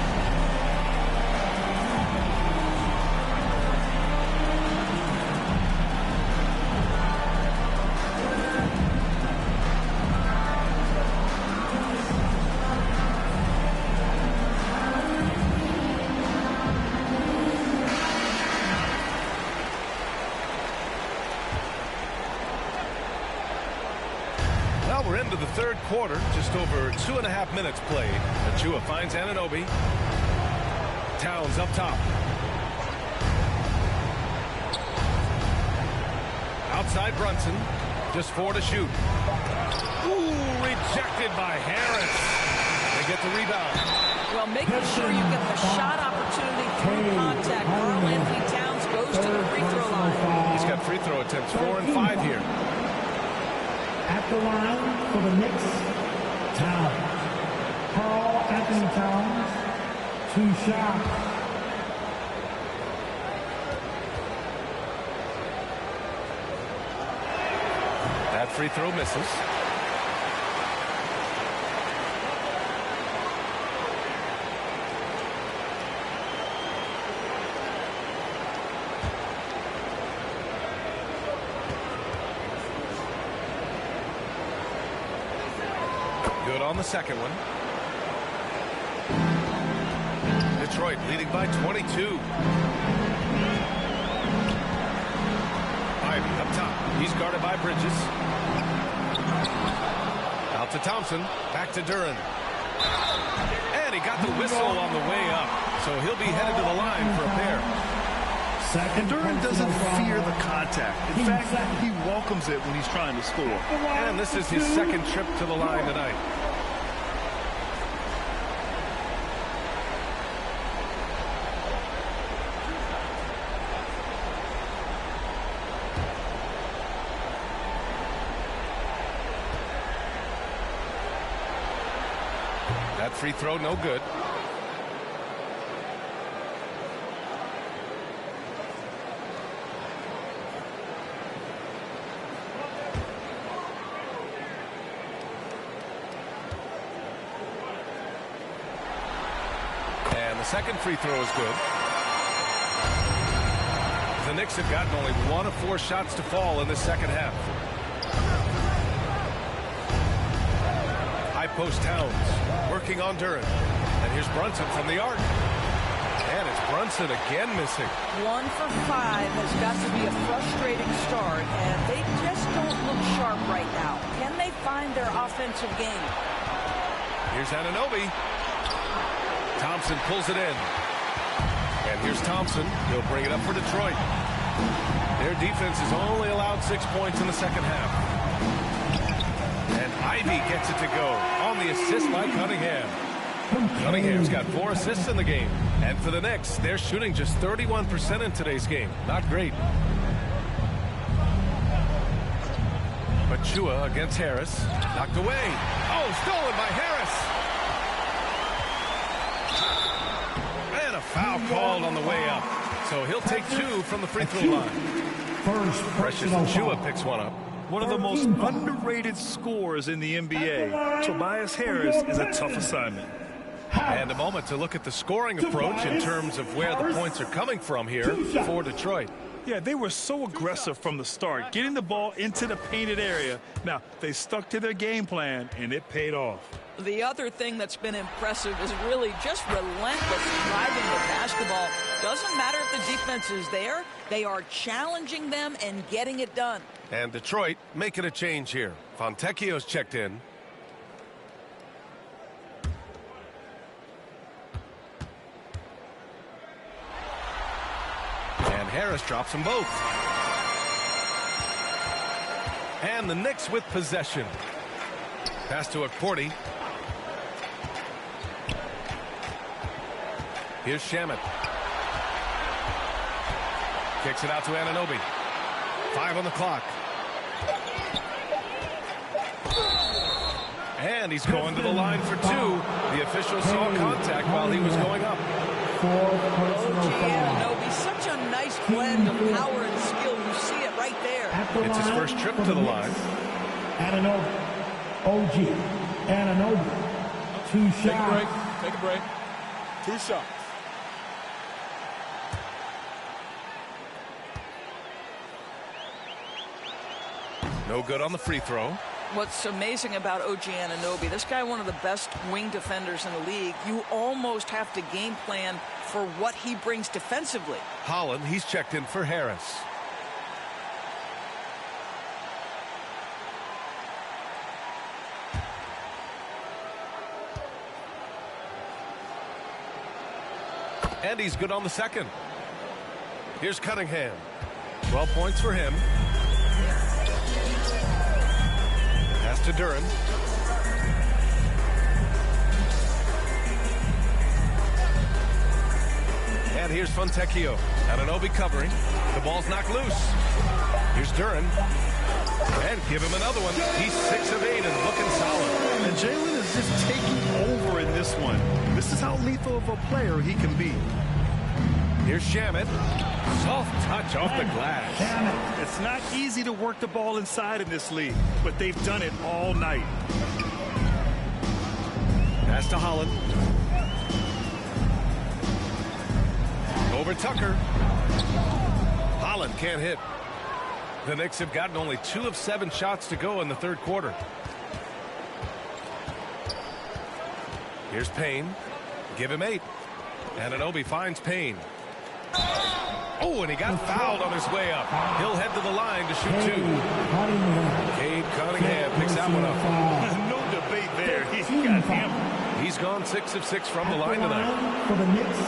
We're into the third quarter, just over 2.5 minutes played. Achua finds Anunoby. Towns up top. Outside Brunson, just 4 to shoot. Ooh, rejected by Harris. They get the rebound. Well, making sure you get the shot opportunity through contact. Karl Anthony Towns goes to the free throw line. He's got free throw attempts, 4 and 5 here. At the line for the Knicks, Towns. Karl Anthony Towns, 2 shots. That free throw misses. Good on the second one. Detroit leading by 22. Ivy up top. He's guarded by Bridges. Out to Thompson. Back to Duren. And he got the whistle on the way up. So he'll be headed to the line for a pair. And Duran doesn't fear the contact. In fact, he welcomes it when he's trying to score. And this is his second trip to the line tonight. That free throw, no good. And the second free throw is good. The Knicks have gotten only 1 of 4 shots to fall in the second half. High post Towns working on Duran. And here's Brunson from the arc. And it's Brunson again missing. 1 for 5 has got to be a frustrating start, and they just don't look sharp right now. Can they find their offensive game? Here's Anunoby. Thompson pulls it in. And here's Thompson. He'll bring it up for Detroit. Their defense has only allowed 6 points in the second half. And Ivy gets it to go on the assist by Cunningham. Cunningham's got 4 assists in the game. And for the Knicks, they're shooting just 31% in today's game. Not great. But Chua against Harris. Knocked away. Oh, stolen by Harris. And a foul called on the way up. So he'll take 2 from the free throw line. Precious Chua picks one up. One of the most underrated scorers in the NBA, Tobias Harris, is a tough assignment. And a moment to look at the scoring approach in terms of where the points are coming from here for Detroit. Yeah, they were so aggressive from the start, getting the ball into the painted area. Now, they stuck to their game plan, and it paid off. The other thing that's been impressive is really just relentless driving the basketball. Doesn't matter if the defense is there. They are challenging them and getting it done. And Detroit making a change here. Fontecchio's checked in. And Harris drops them both. And the Knicks with possession. Pass to Okporti. Here's Shamet. Kicks it out to Anunoby. 5 on the clock. And he's going to the line for 2. The official saw contact while he was going up. Anunoby, such a nice blend of power and skill. You see it right there. It's his first trip to the line. Anunoby. OG. Anunoby. 2 shots. Take a break. Take a break. 2 shots. No good on the free throw. What's amazing about OG Anunoby, this guy one of the best wing defenders in the league. You almost have to game plan for what he brings defensively. Holland, he's checked in for Harris. And he's good on the second. Here's Cunningham. 12 points for him. Pass to Duran. And here's Fontecchio. Anunoby covering. The ball's knocked loose. Here's Duran. And give him another one. He's 6 of 8 and looking solid. And Jalen is just taking over in this one. This is how lethal of a player he can be. Here's Shamet. Soft touch off the glass. It's not easy to work the ball inside in this league, but they've done it all night. Pass to Holland. Over Tucker. Holland can't hit. The Knicks have gotten only 2 of 7 shots to go in the third quarter. Here's Payne. Give him 8. Anunoby finds Payne. Oh, and he got fouled on his way up. He'll head to the line to shoot 2. Cade Cunningham picks that one up. No debate there. He's got him. He's gone 6 of 6 from the line tonight. For the Knicks,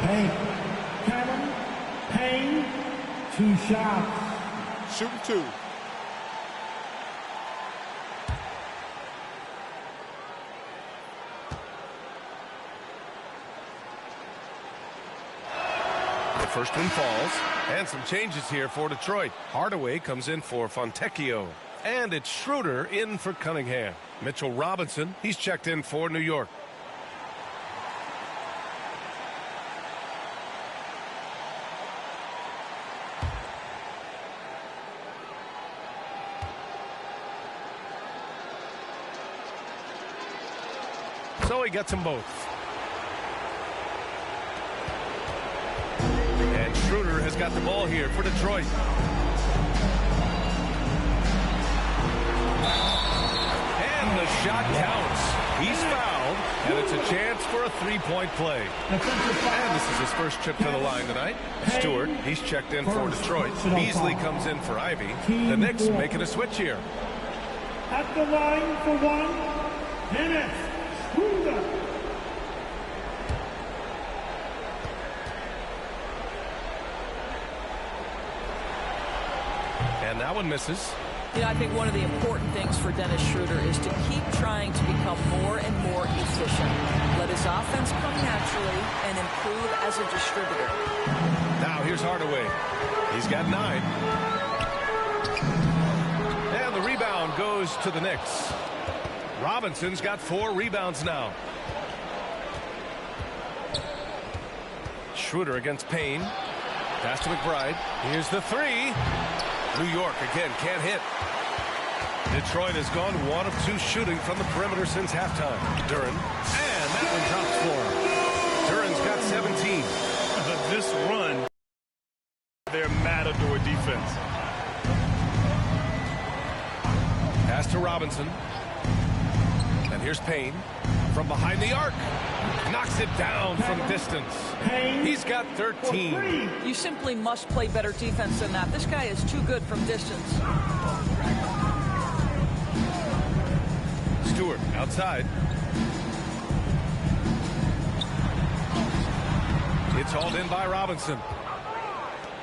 Payne. Cameron Payne. 2 shots. Shooting 2. The first one falls. And some changes here for Detroit. Hardaway comes in for Fontecchio. And it's Schroeder in for Cunningham. Mitchell Robinson, he's checked in for New York. So he gets them both. And Schroeder has got the ball here for Detroit. And the shot counts. He's fouled, and it's a chance for a three-point play. And this is his first trip to the line tonight. Stewart, he's checked in for Detroit. Beasley comes in for Ivy. The Knicks making a switch here. At the line for 1, Dennis Schroeder. And that one misses. You know, I think one of the important things for Dennis Schroeder is to keep trying to become more and more efficient. Let his offense come naturally and improve as a distributor. Now here's Hardaway. He's got 9. And the rebound goes to the Knicks. Robinson's got 4 rebounds now. Schroeder against Payne. Pass to McBride. Here's the 3. New York again can't hit. Detroit has gone 1 of 2 shooting from the perimeter since halftime. Duren, and that one drops for him. Duren's got 17. This run, their matador defense. Pass to Robinson. And here's Payne from behind the arc. Knocks it down from distance. He's got 13. You simply must play better defense than that. This guy is too good from distance. Stewart outside. It's hauled in by Robinson.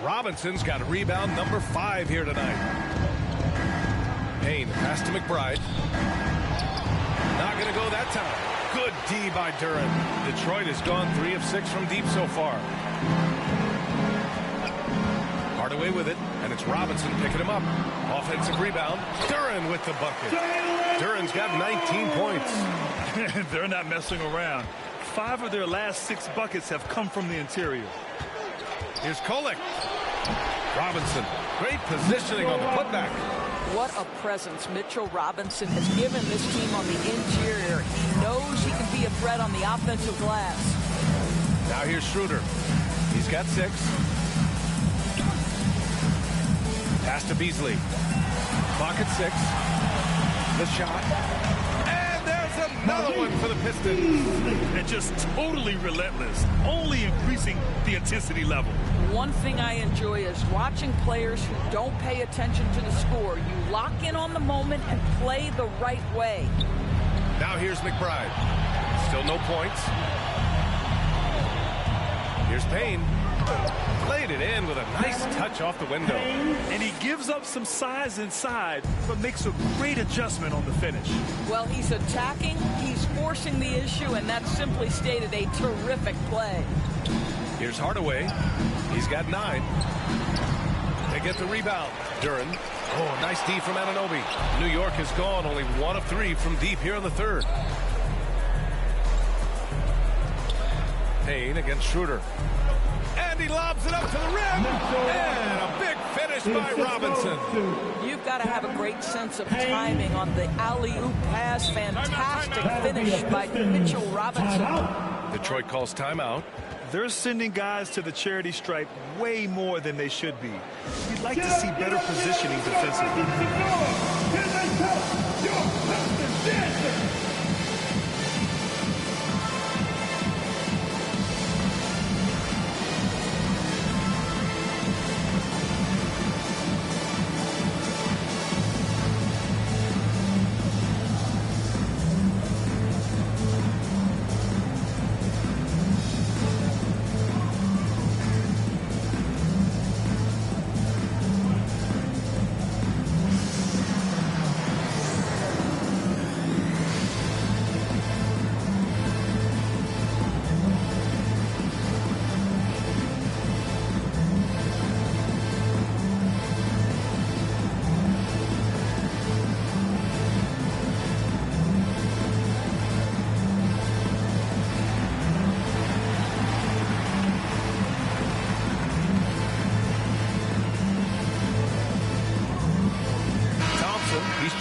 Robinson's got a rebound number 5 here tonight. Payne, pass to McBride. Not going to go that time. Good D by Duren. Detroit has gone 3 of 6 from deep so far. Hardaway with it, and it's Robinson picking him up. Offensive rebound. Duren with the bucket. Duren's got 19 points. They're not messing around. 5 of their last 6 buckets have come from the interior. Here's Kolek. Robinson. Great positioning on the putback. What a presence Mitchell Robinson has given this team on the interior. He knows he can be a threat on the offensive glass. Now here's Schroeder. He's got 6. Pass to Beasley. Clock at 6. The shot. And there's another one for the Pistons. And just totally relentless, only increasing the intensity level. One thing I enjoy is watching players who don't pay attention to the score. You lock in on the moment and play the right way. Now here's McBride. Still no points. Here's Payne. Played it in with a nice touch off the window. And he gives up some size inside, but makes a great adjustment on the finish. Well, he's attacking, he's forcing the issue, and that's simply stated a terrific play. Here's Hardaway. He's got 9. They get the rebound. Duren. Oh, nice D from Anunoby. New York has gone only 1 of 3 from deep here in the 3rd. Payne against Schroeder. And he lobs it up to the rim. And a big finish by Robinson. You've got to have a great sense of timing on the alley-oop pass. Fantastic finish by Mitchell Robinson. Detroit calls timeout. They're sending guys to the charity stripe way more than they should be. We'd like to see better positioning defensively.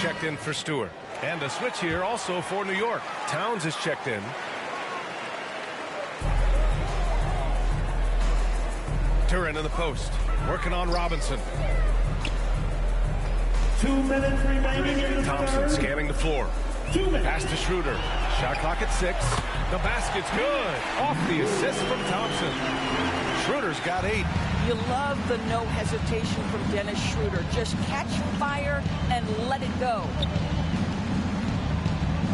checked in for Stewart. And a switch here also for New York. Towns is checked in. Duran in the post, working on Robinson. 2 minutes remaining in the Thompson third. scanning the floor. 2 minutes. Pass to Schroeder. Shot clock at 6. The basket's good. Off the assist from Thompson. Schroeder's got 8. You love the no hesitation from Dennis Schroeder. Just catch fire and let it go.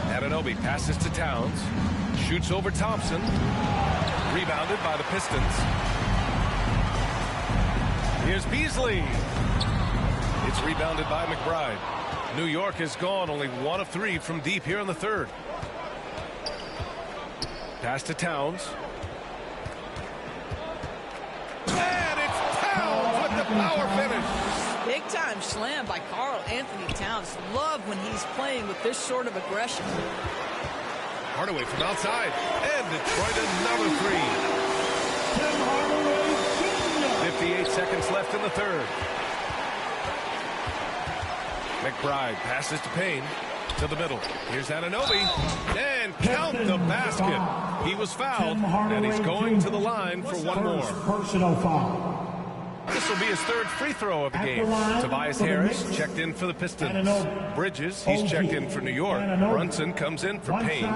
Anunoby passes to Towns. Shoots over Thompson. Rebounded by the Pistons. Here's Beasley. It's rebounded by McBride. New York has gone only 1 of 3 from deep here in the third. Pass to Towns. And it's Towns with the power finish. Big time slam by Karl Anthony Towns. Love when he's playing with this sort of aggression. Hardaway from outside. And Detroit another 3. 58 seconds left in the third. McBride passes to Payne. To the middle. Here's Anunoby. And count the basket. He was fouled. And he's going to the line for one more. Personal foul. This will be his third free throw of the game. Tobias Harris checked in for the Pistons. Bridges, he's checked in for New York. Brunson comes in for Payne.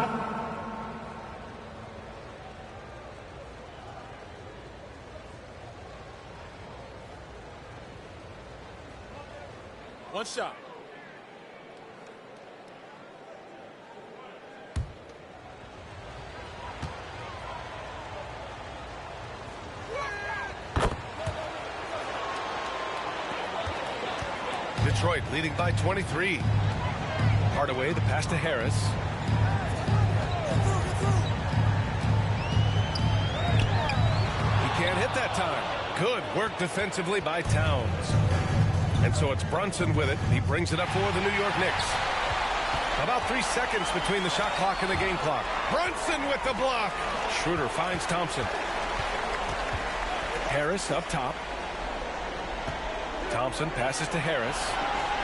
One shot. Detroit leading by 23. Hardaway, the pass to Harris. He can't hit that time. Good work defensively by Towns. And so it's Brunson with it. He brings it up for the New York Knicks. About 3 seconds between the shot clock and the game clock. Brunson with the block. Schroeder finds Thompson. Harris up top. Thompson passes to Harris.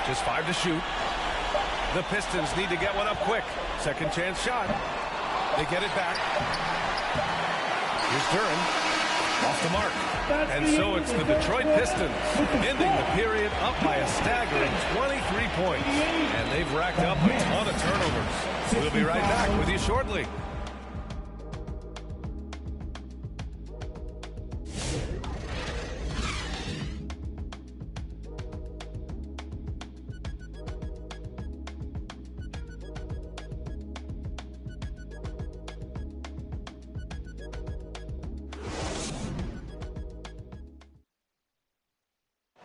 Just 5 to shoot. The Pistons need to get one up quick. Second chance shot. They get it back. Here's Duran. Off the mark. And so it's the Detroit Pistons ending the period up by a staggering 23 points. And they've racked up a ton of turnovers. We'll be right back with you shortly.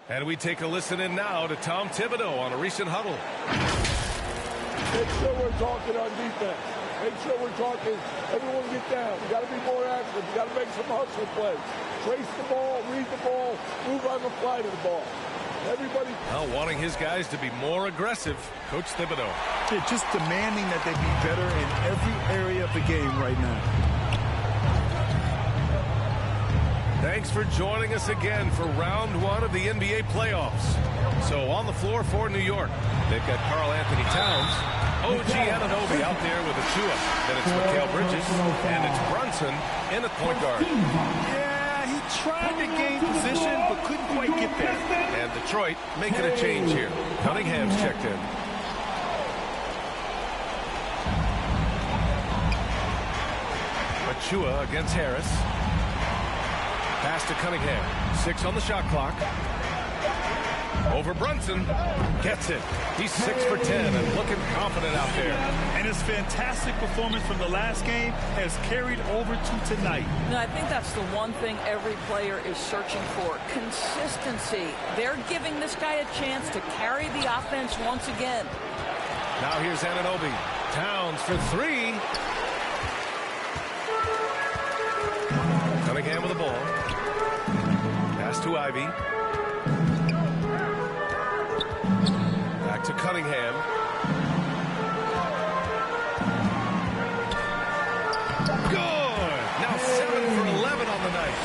And we take a listen in now to Tom Thibodeau on a recent huddle. Make sure we're talking on defense. Make sure we're talking, everyone get down. You got to be more active. You got to make some hustle plays. Trace the ball, read the ball, move on the fly to the ball. Everybody. Now wanting his guys to be more aggressive, Coach Thibodeau. Yeah, just demanding that they be better in every area of the game right now. Thanks for joining us again for round 1 of the NBA playoffs. So on the floor for New York, they've got Karl Anthony Towns, OG Anunoby out there with Achua. Then it's Mikal Bridges, and it's Brunson in at point guard. Yeah, he tried to gain position, but couldn't quite get there. And Detroit making a change here. Cunningham's checked in. Achua against Harris. Pass to Cunningham. 6 on the shot clock. Over Brunson. Gets it. He's 6 for 10 and looking confident out there. And his fantastic performance from the last game has carried over to tonight. No, I think that's the one thing every player is searching for. Consistency. They're giving this guy a chance to carry the offense once again. Now here's Anunoby. Towns for 3. Cunningham with the ball. Pass to Ivy. Back to Cunningham. Good! Now 7 for 11 on the night.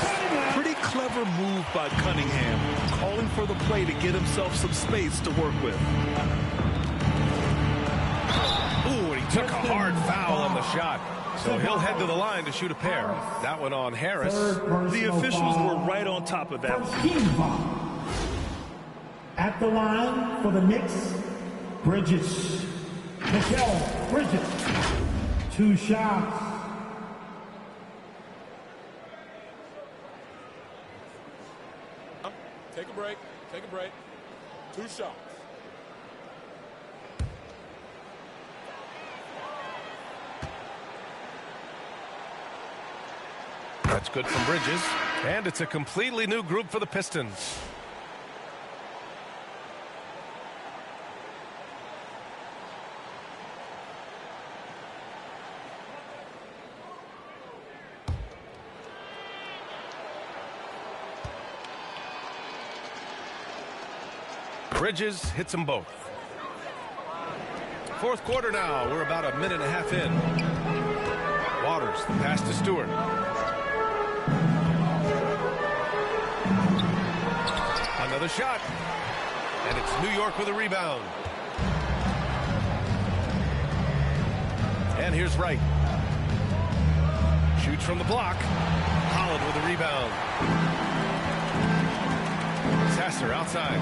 Pretty clever move by Cunningham, calling for the play to get himself some space to work with. Took a hard foul on the shot. So he'll head to the line to shoot a pair. That one on Harris. The officials were right on top of that one. At the line for the Knicks, Bridges. Michelle Bridges. 2 shots. Take a break. Take a break. 2 shots. That's good from Bridges. And it's a completely new group for the Pistons. Bridges hits them both. Fourth quarter now. We're about a minute and a half in. Waters, the pass to Stewart. Another shot. And it's New York with a rebound. And here's Wright. Shoots from the block. Holland with a rebound. Sasser outside.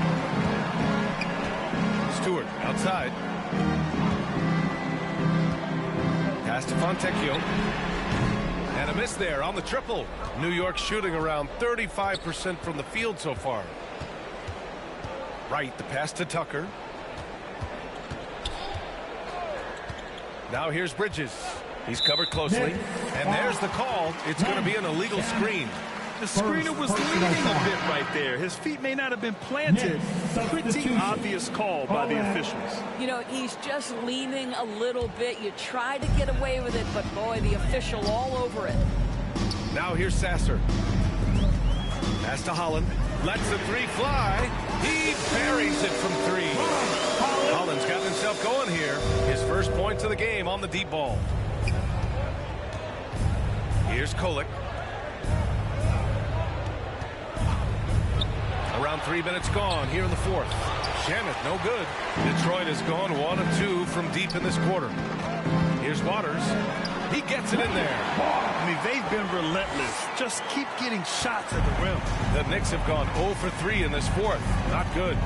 Stewart outside. Pass to Fontecchio. And a miss there on the triple. New York shooting around 35% from the field so far. Right, the pass to Tucker. Now here's Bridges. He's covered closely. And there's the call. It's going to be an illegal screen. The screener was leaning a bit right there. His feet may not have been planted. Pretty obvious call by the officials. You know, he's just leaning a little bit. You try to get away with it, but boy, the official all over it. Now here's Sasser. Pass to Holland. Lets the 3 fly. He buries it from 3. Holland's got himself going here. His first points of the game on the deep ball. Here's Kolek. Around 3 minutes gone here in the fourth. Shamet, no good. Detroit has gone 1 of 2 from deep in this quarter. Here's Waters. He gets it in there. I mean, they've been relentless. Just keep getting shots at the rim. The Knicks have gone 0 for 3 in this fourth. Not good.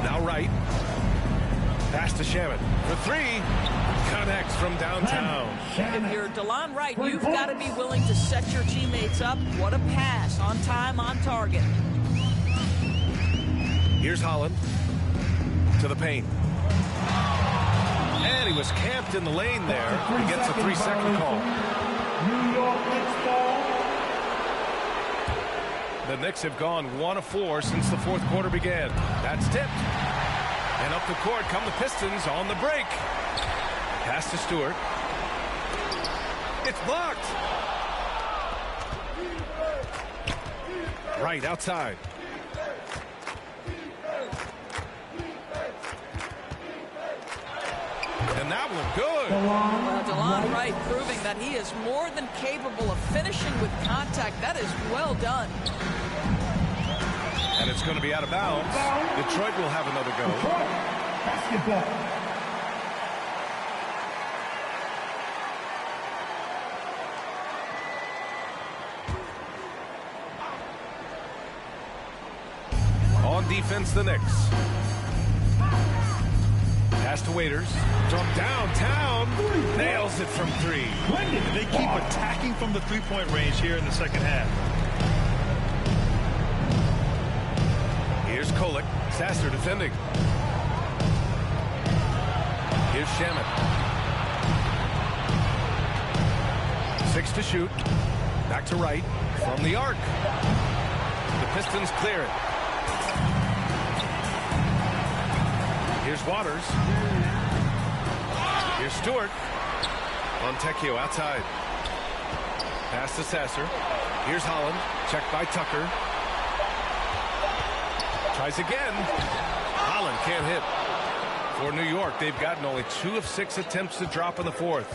Now Wright. Pass to Shamet for 3. Connects from downtown. If you're DeLon Wright, you've got to be willing to set your teammates up. What a pass. On time, on target. Here's Holland to the paint. And he was camped in the lane there. He gets a 3-second call. New York Knicks ball. The Knicks have gone 1 of 4 since the fourth quarter began. That's tipped. And up the court come the Pistons on the break. Pass to Stewart. It's blocked. Right outside. And that one good. Well, DeLon Wright proving that he is more than capable of finishing with contact. That is well done. And it's going to be out of bounds. Detroit will have another go. Basketball. On defense, the Knicks. Pass to Waiters. From downtown. Nails it from 3. They keep attacking from the 3-point range here in the second half. Here's Kolek. Sasser defending. Here's Shamet. 6 to shoot. Back to Wright. From the arc. The Pistons clear it. Here's Waters. Here's Stewart. Fontecchio outside. Pass to Sasser. Here's Holland. Checked by Tucker. Tries again. Holland can't hit. For New York, they've gotten only 2 of 6 attempts to drop in the fourth.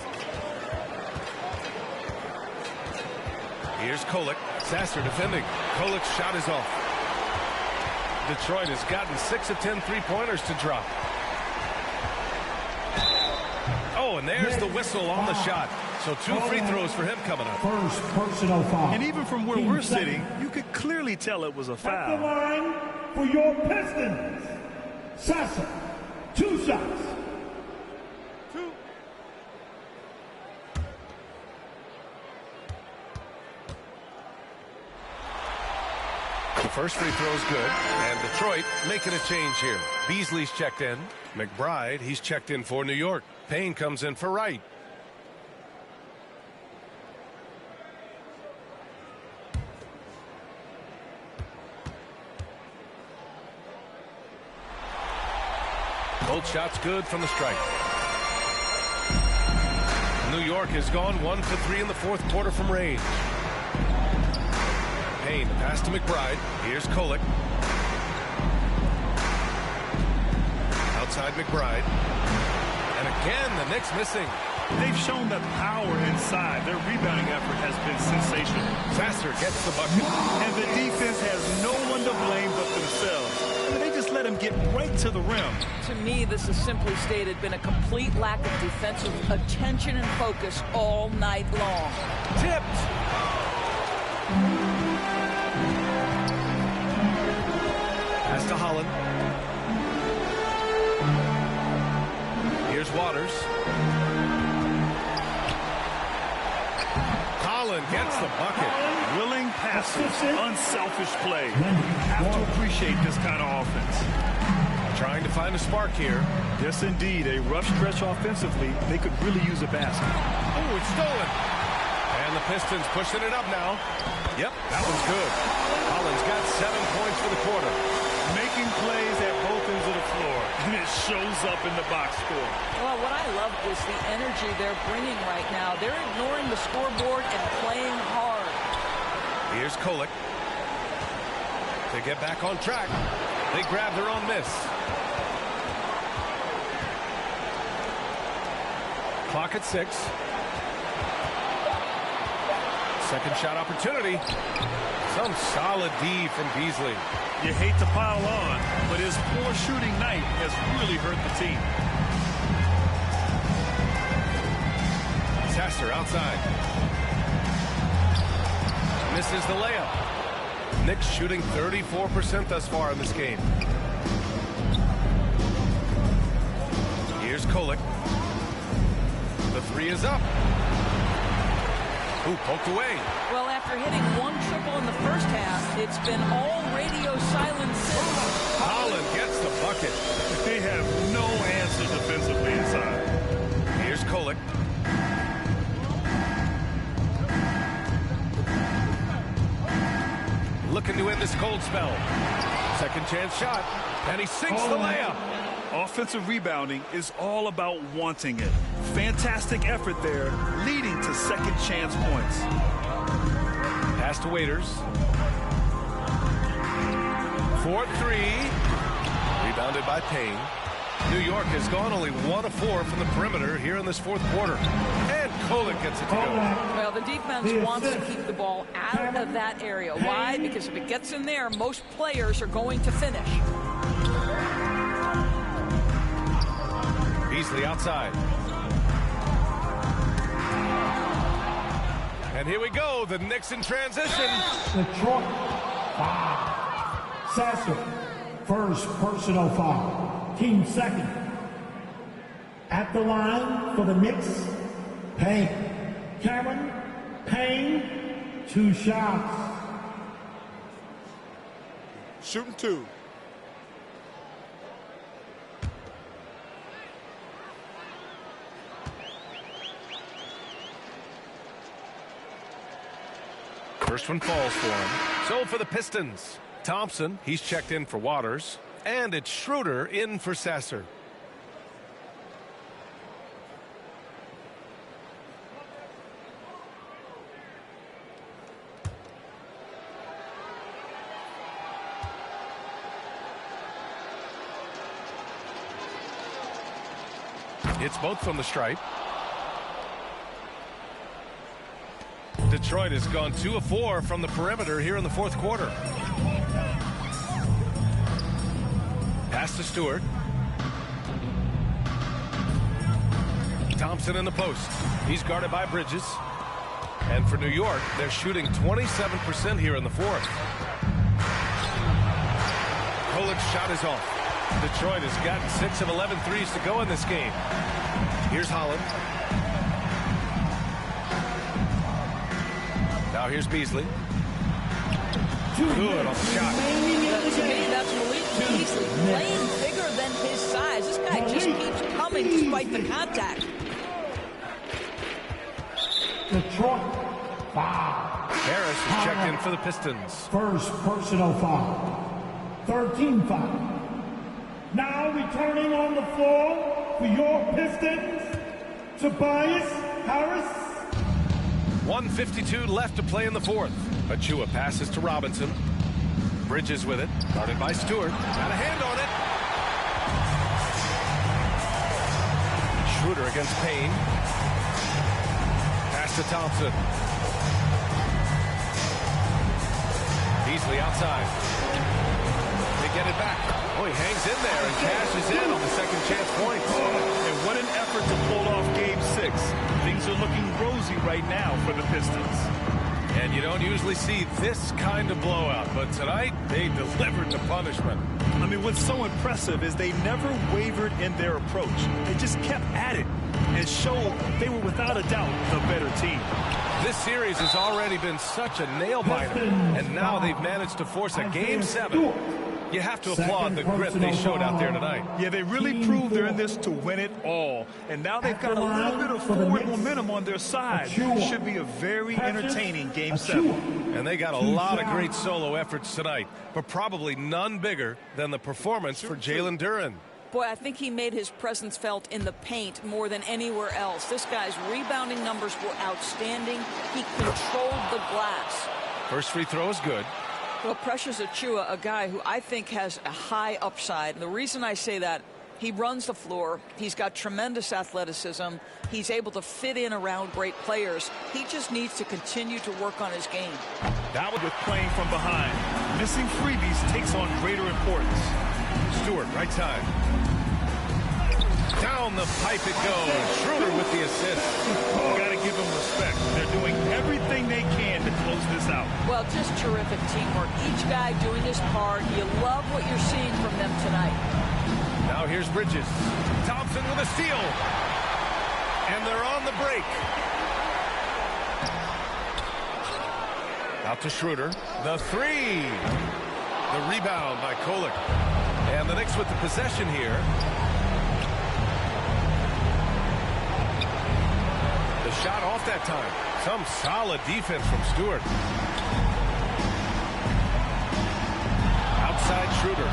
Here's Kolek. Sasser defending. Kolek's shot is off. Detroit has gotten 6 of 10 3-pointers to drop. Oh, and there's the whistle on the shot. So 2 free throws for him coming up. First personal foul. And even from where we're sitting, you could clearly tell it was a foul. At the line for your Pistons, Sasser, 2 shots. The first free throw is good, and Detroit making a change here. Beasley's checked in. McBride, he's checked in for New York. Payne comes in for Wright. Both shots good from the stripe. New York has gone 1 for 3 in the fourth quarter from range. Payne, pass to McBride. Here's Kolek. Outside McBride. And again, the Knicks missing. They've shown that power inside. Their rebounding effort has been sensational. Sasser gets the bucket. And the defense has no one to blame but themselves. I mean, they just let him get right to the rim. To me, this is simply stated been a complete lack of defensive attention and focus all night long. Tipped. Pass to Holland. Here's Waters. Holland gets the bucket. Willing passes, unselfish play. You have to appreciate this kind of offense. Trying to find a spark here. Yes, indeed. A rough stretch offensively. They could really use a basket. Oh, it's stolen. And the Pistons pushing it up now. Yep, that one's good. Holland's got 7 points for the quarter. Making plays at both ends of the floor. And it shows up in the box score. Well, what I love is the energy they're bringing right now. They're ignoring the scoreboard and playing hard. Here's Kolek. To get back on track. They grab their own miss. Clock at 6. Second shot opportunity. Some solid D from Beasley. You hate to pile on, but his poor shooting night has really hurt the team. Sasser outside. Misses the layup. Knicks shooting 34% thus far in this game. Here's Kolek. The 3 is up. Ooh, poked away. Well, after hitting 1 triple in the first half, it's been all radio silence since. Holland gets the bucket. They have no answer defensively inside. Here's Kolek. Looking to end this cold spell. Second chance shot, and he sinks the layup. Offensive rebounding is all about wanting it. Fantastic effort there, leading to second chance points. Pass to Waiters. 4-3. Rebounded by Payne. New York has gone only 1 of 4 from the perimeter here in this fourth quarter. And Kolek gets it to go. Well, the defense wants to keep the ball out of that area. Why? Because if it gets in there, most players are going to finish. Beasley outside. And here we go, the Knicks in transition. Detroit, foul. Sasser, first personal foul. Team second. At the line for the Knicks, Payne. Cameron Payne, 2 shots. Shooting 2. First one falls for him. So for the Pistons, Thompson, he's checked in for Waters. And it's Schroeder in for Sasser. It's both from the stripe. Detroit has gone 2 of 4 from the perimeter here in the fourth quarter. Pass to Stewart. Thompson Thompson in the post. He's guarded by Bridges. And for New York, they're shooting 27% here in the fourth. Kolic's shot is off. Detroit has gotten 6 of 11 threes to go in this game. Here's Holland. Now here's Beasley. Good on the shot. To me, that's Malik Beasley playing bigger than his size. This guy just keeps coming despite the contact. Detroit, foul. Harris is checked in for the Pistons. First personal foul. 13 foul. Now returning on the floor for your Pistons, Tobias Harris. 1:52 left to play in the fourth. Achua passes to Robinson. Bridges with it. Guarded by Stewart. Got a hand on it. Schroeder against Payne. Pass to Thompson. Beasley outside. They get it back. Oh, he hangs in there and cashes in on the second chance points. And what an effort to pull off Game 6. Things are looking rosy right now for the Pistons. And you don't usually see this kind of blowout, but tonight they delivered the punishment. I mean, what's so impressive is they never wavered in their approach. They just kept at it and showed they were without a doubt the better team. This series has already been such a nail-biter, and now they've managed to force a Game 7. You have to applaud the grit they showed out there tonight. Yeah, they really proved they're in this to win it all. And now they've got a little bit of forward momentum on their side. Should be a very entertaining Game 7. And they got a lot of great solo efforts tonight, but probably none bigger than the performance for Jalen Duren. Boy, I think he made his presence felt in the paint more than anywhere else. This guy's rebounding numbers were outstanding. He controlled the glass. First free throw is good. Well, Precious Achiuwa, a guy who I think has a high upside. And the reason I say that, he runs the floor. He's got tremendous athleticism. He's able to fit in around great players. He just needs to continue to work on his game. That was with playing from behind. Missing freebies takes on greater importance. Stewart, right side. Down the pipe it goes. Schroeder with the assist. Got to give them respect. They're doing everything they can to close this out. Well, just terrific teamwork. Each guy doing his part. You love what you're seeing from them tonight. Now here's Bridges. Thompson with a steal. And they're on the break. Out to Schroeder. The three. The rebound by Kolic. And the Knicks with the possession here. The shot off that time. Some solid defense from Stewart. Outside Schroeder.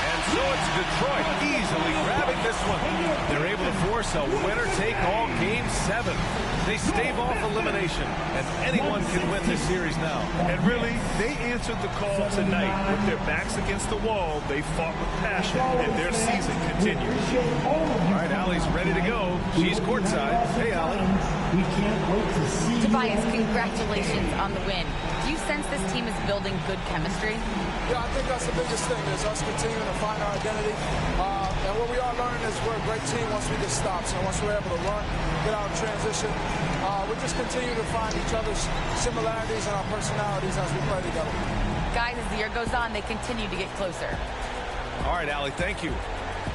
And so it's Detroit easily grabbing this one. They're able to force a winner-take-all Game 7. They stave off elimination, and anyone can win this series now. And really, they answered the call tonight. With their backs against the wall, they fought with passion, and their season continues. All right, Allie's ready to go. She's courtside. Hey, Allie. Tobias, congratulations on the win. Do you sense this team is building good chemistry? Yeah, I think that's the biggest thing, is us continuing to find our identity. And what we are learning is we're a great team once we get stops. And once we're able to run, get out of transition, we just continue to find each other's similarities and our personalities as we play together. Guys, as the year goes on, they continue to get closer. All right, Allie, thank you.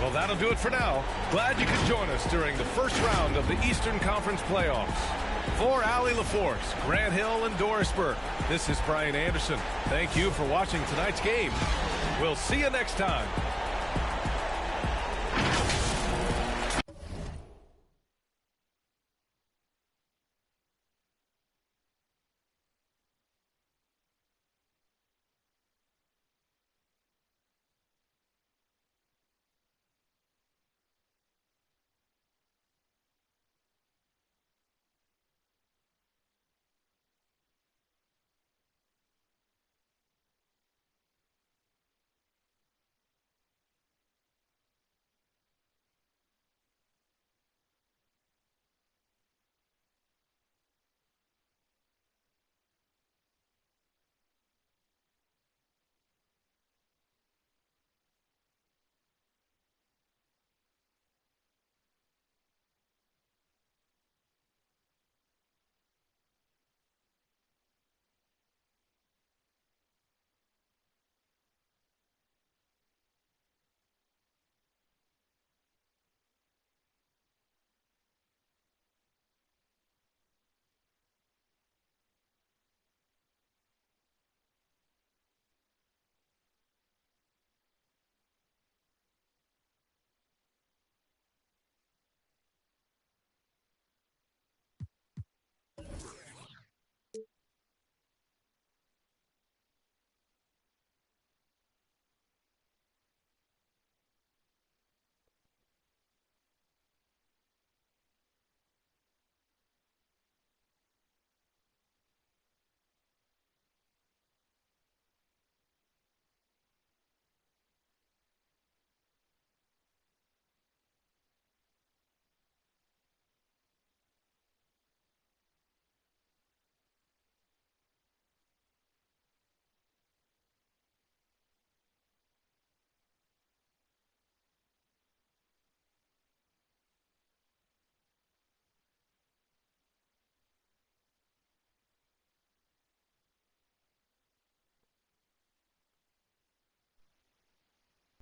Well, that'll do it for now. Glad you could join us during the first round of the Eastern Conference playoffs. For Allie LaForce, Grant Hill, and Doris Burke, this is Brian Anderson. Thank you for watching tonight's game. We'll see you next time.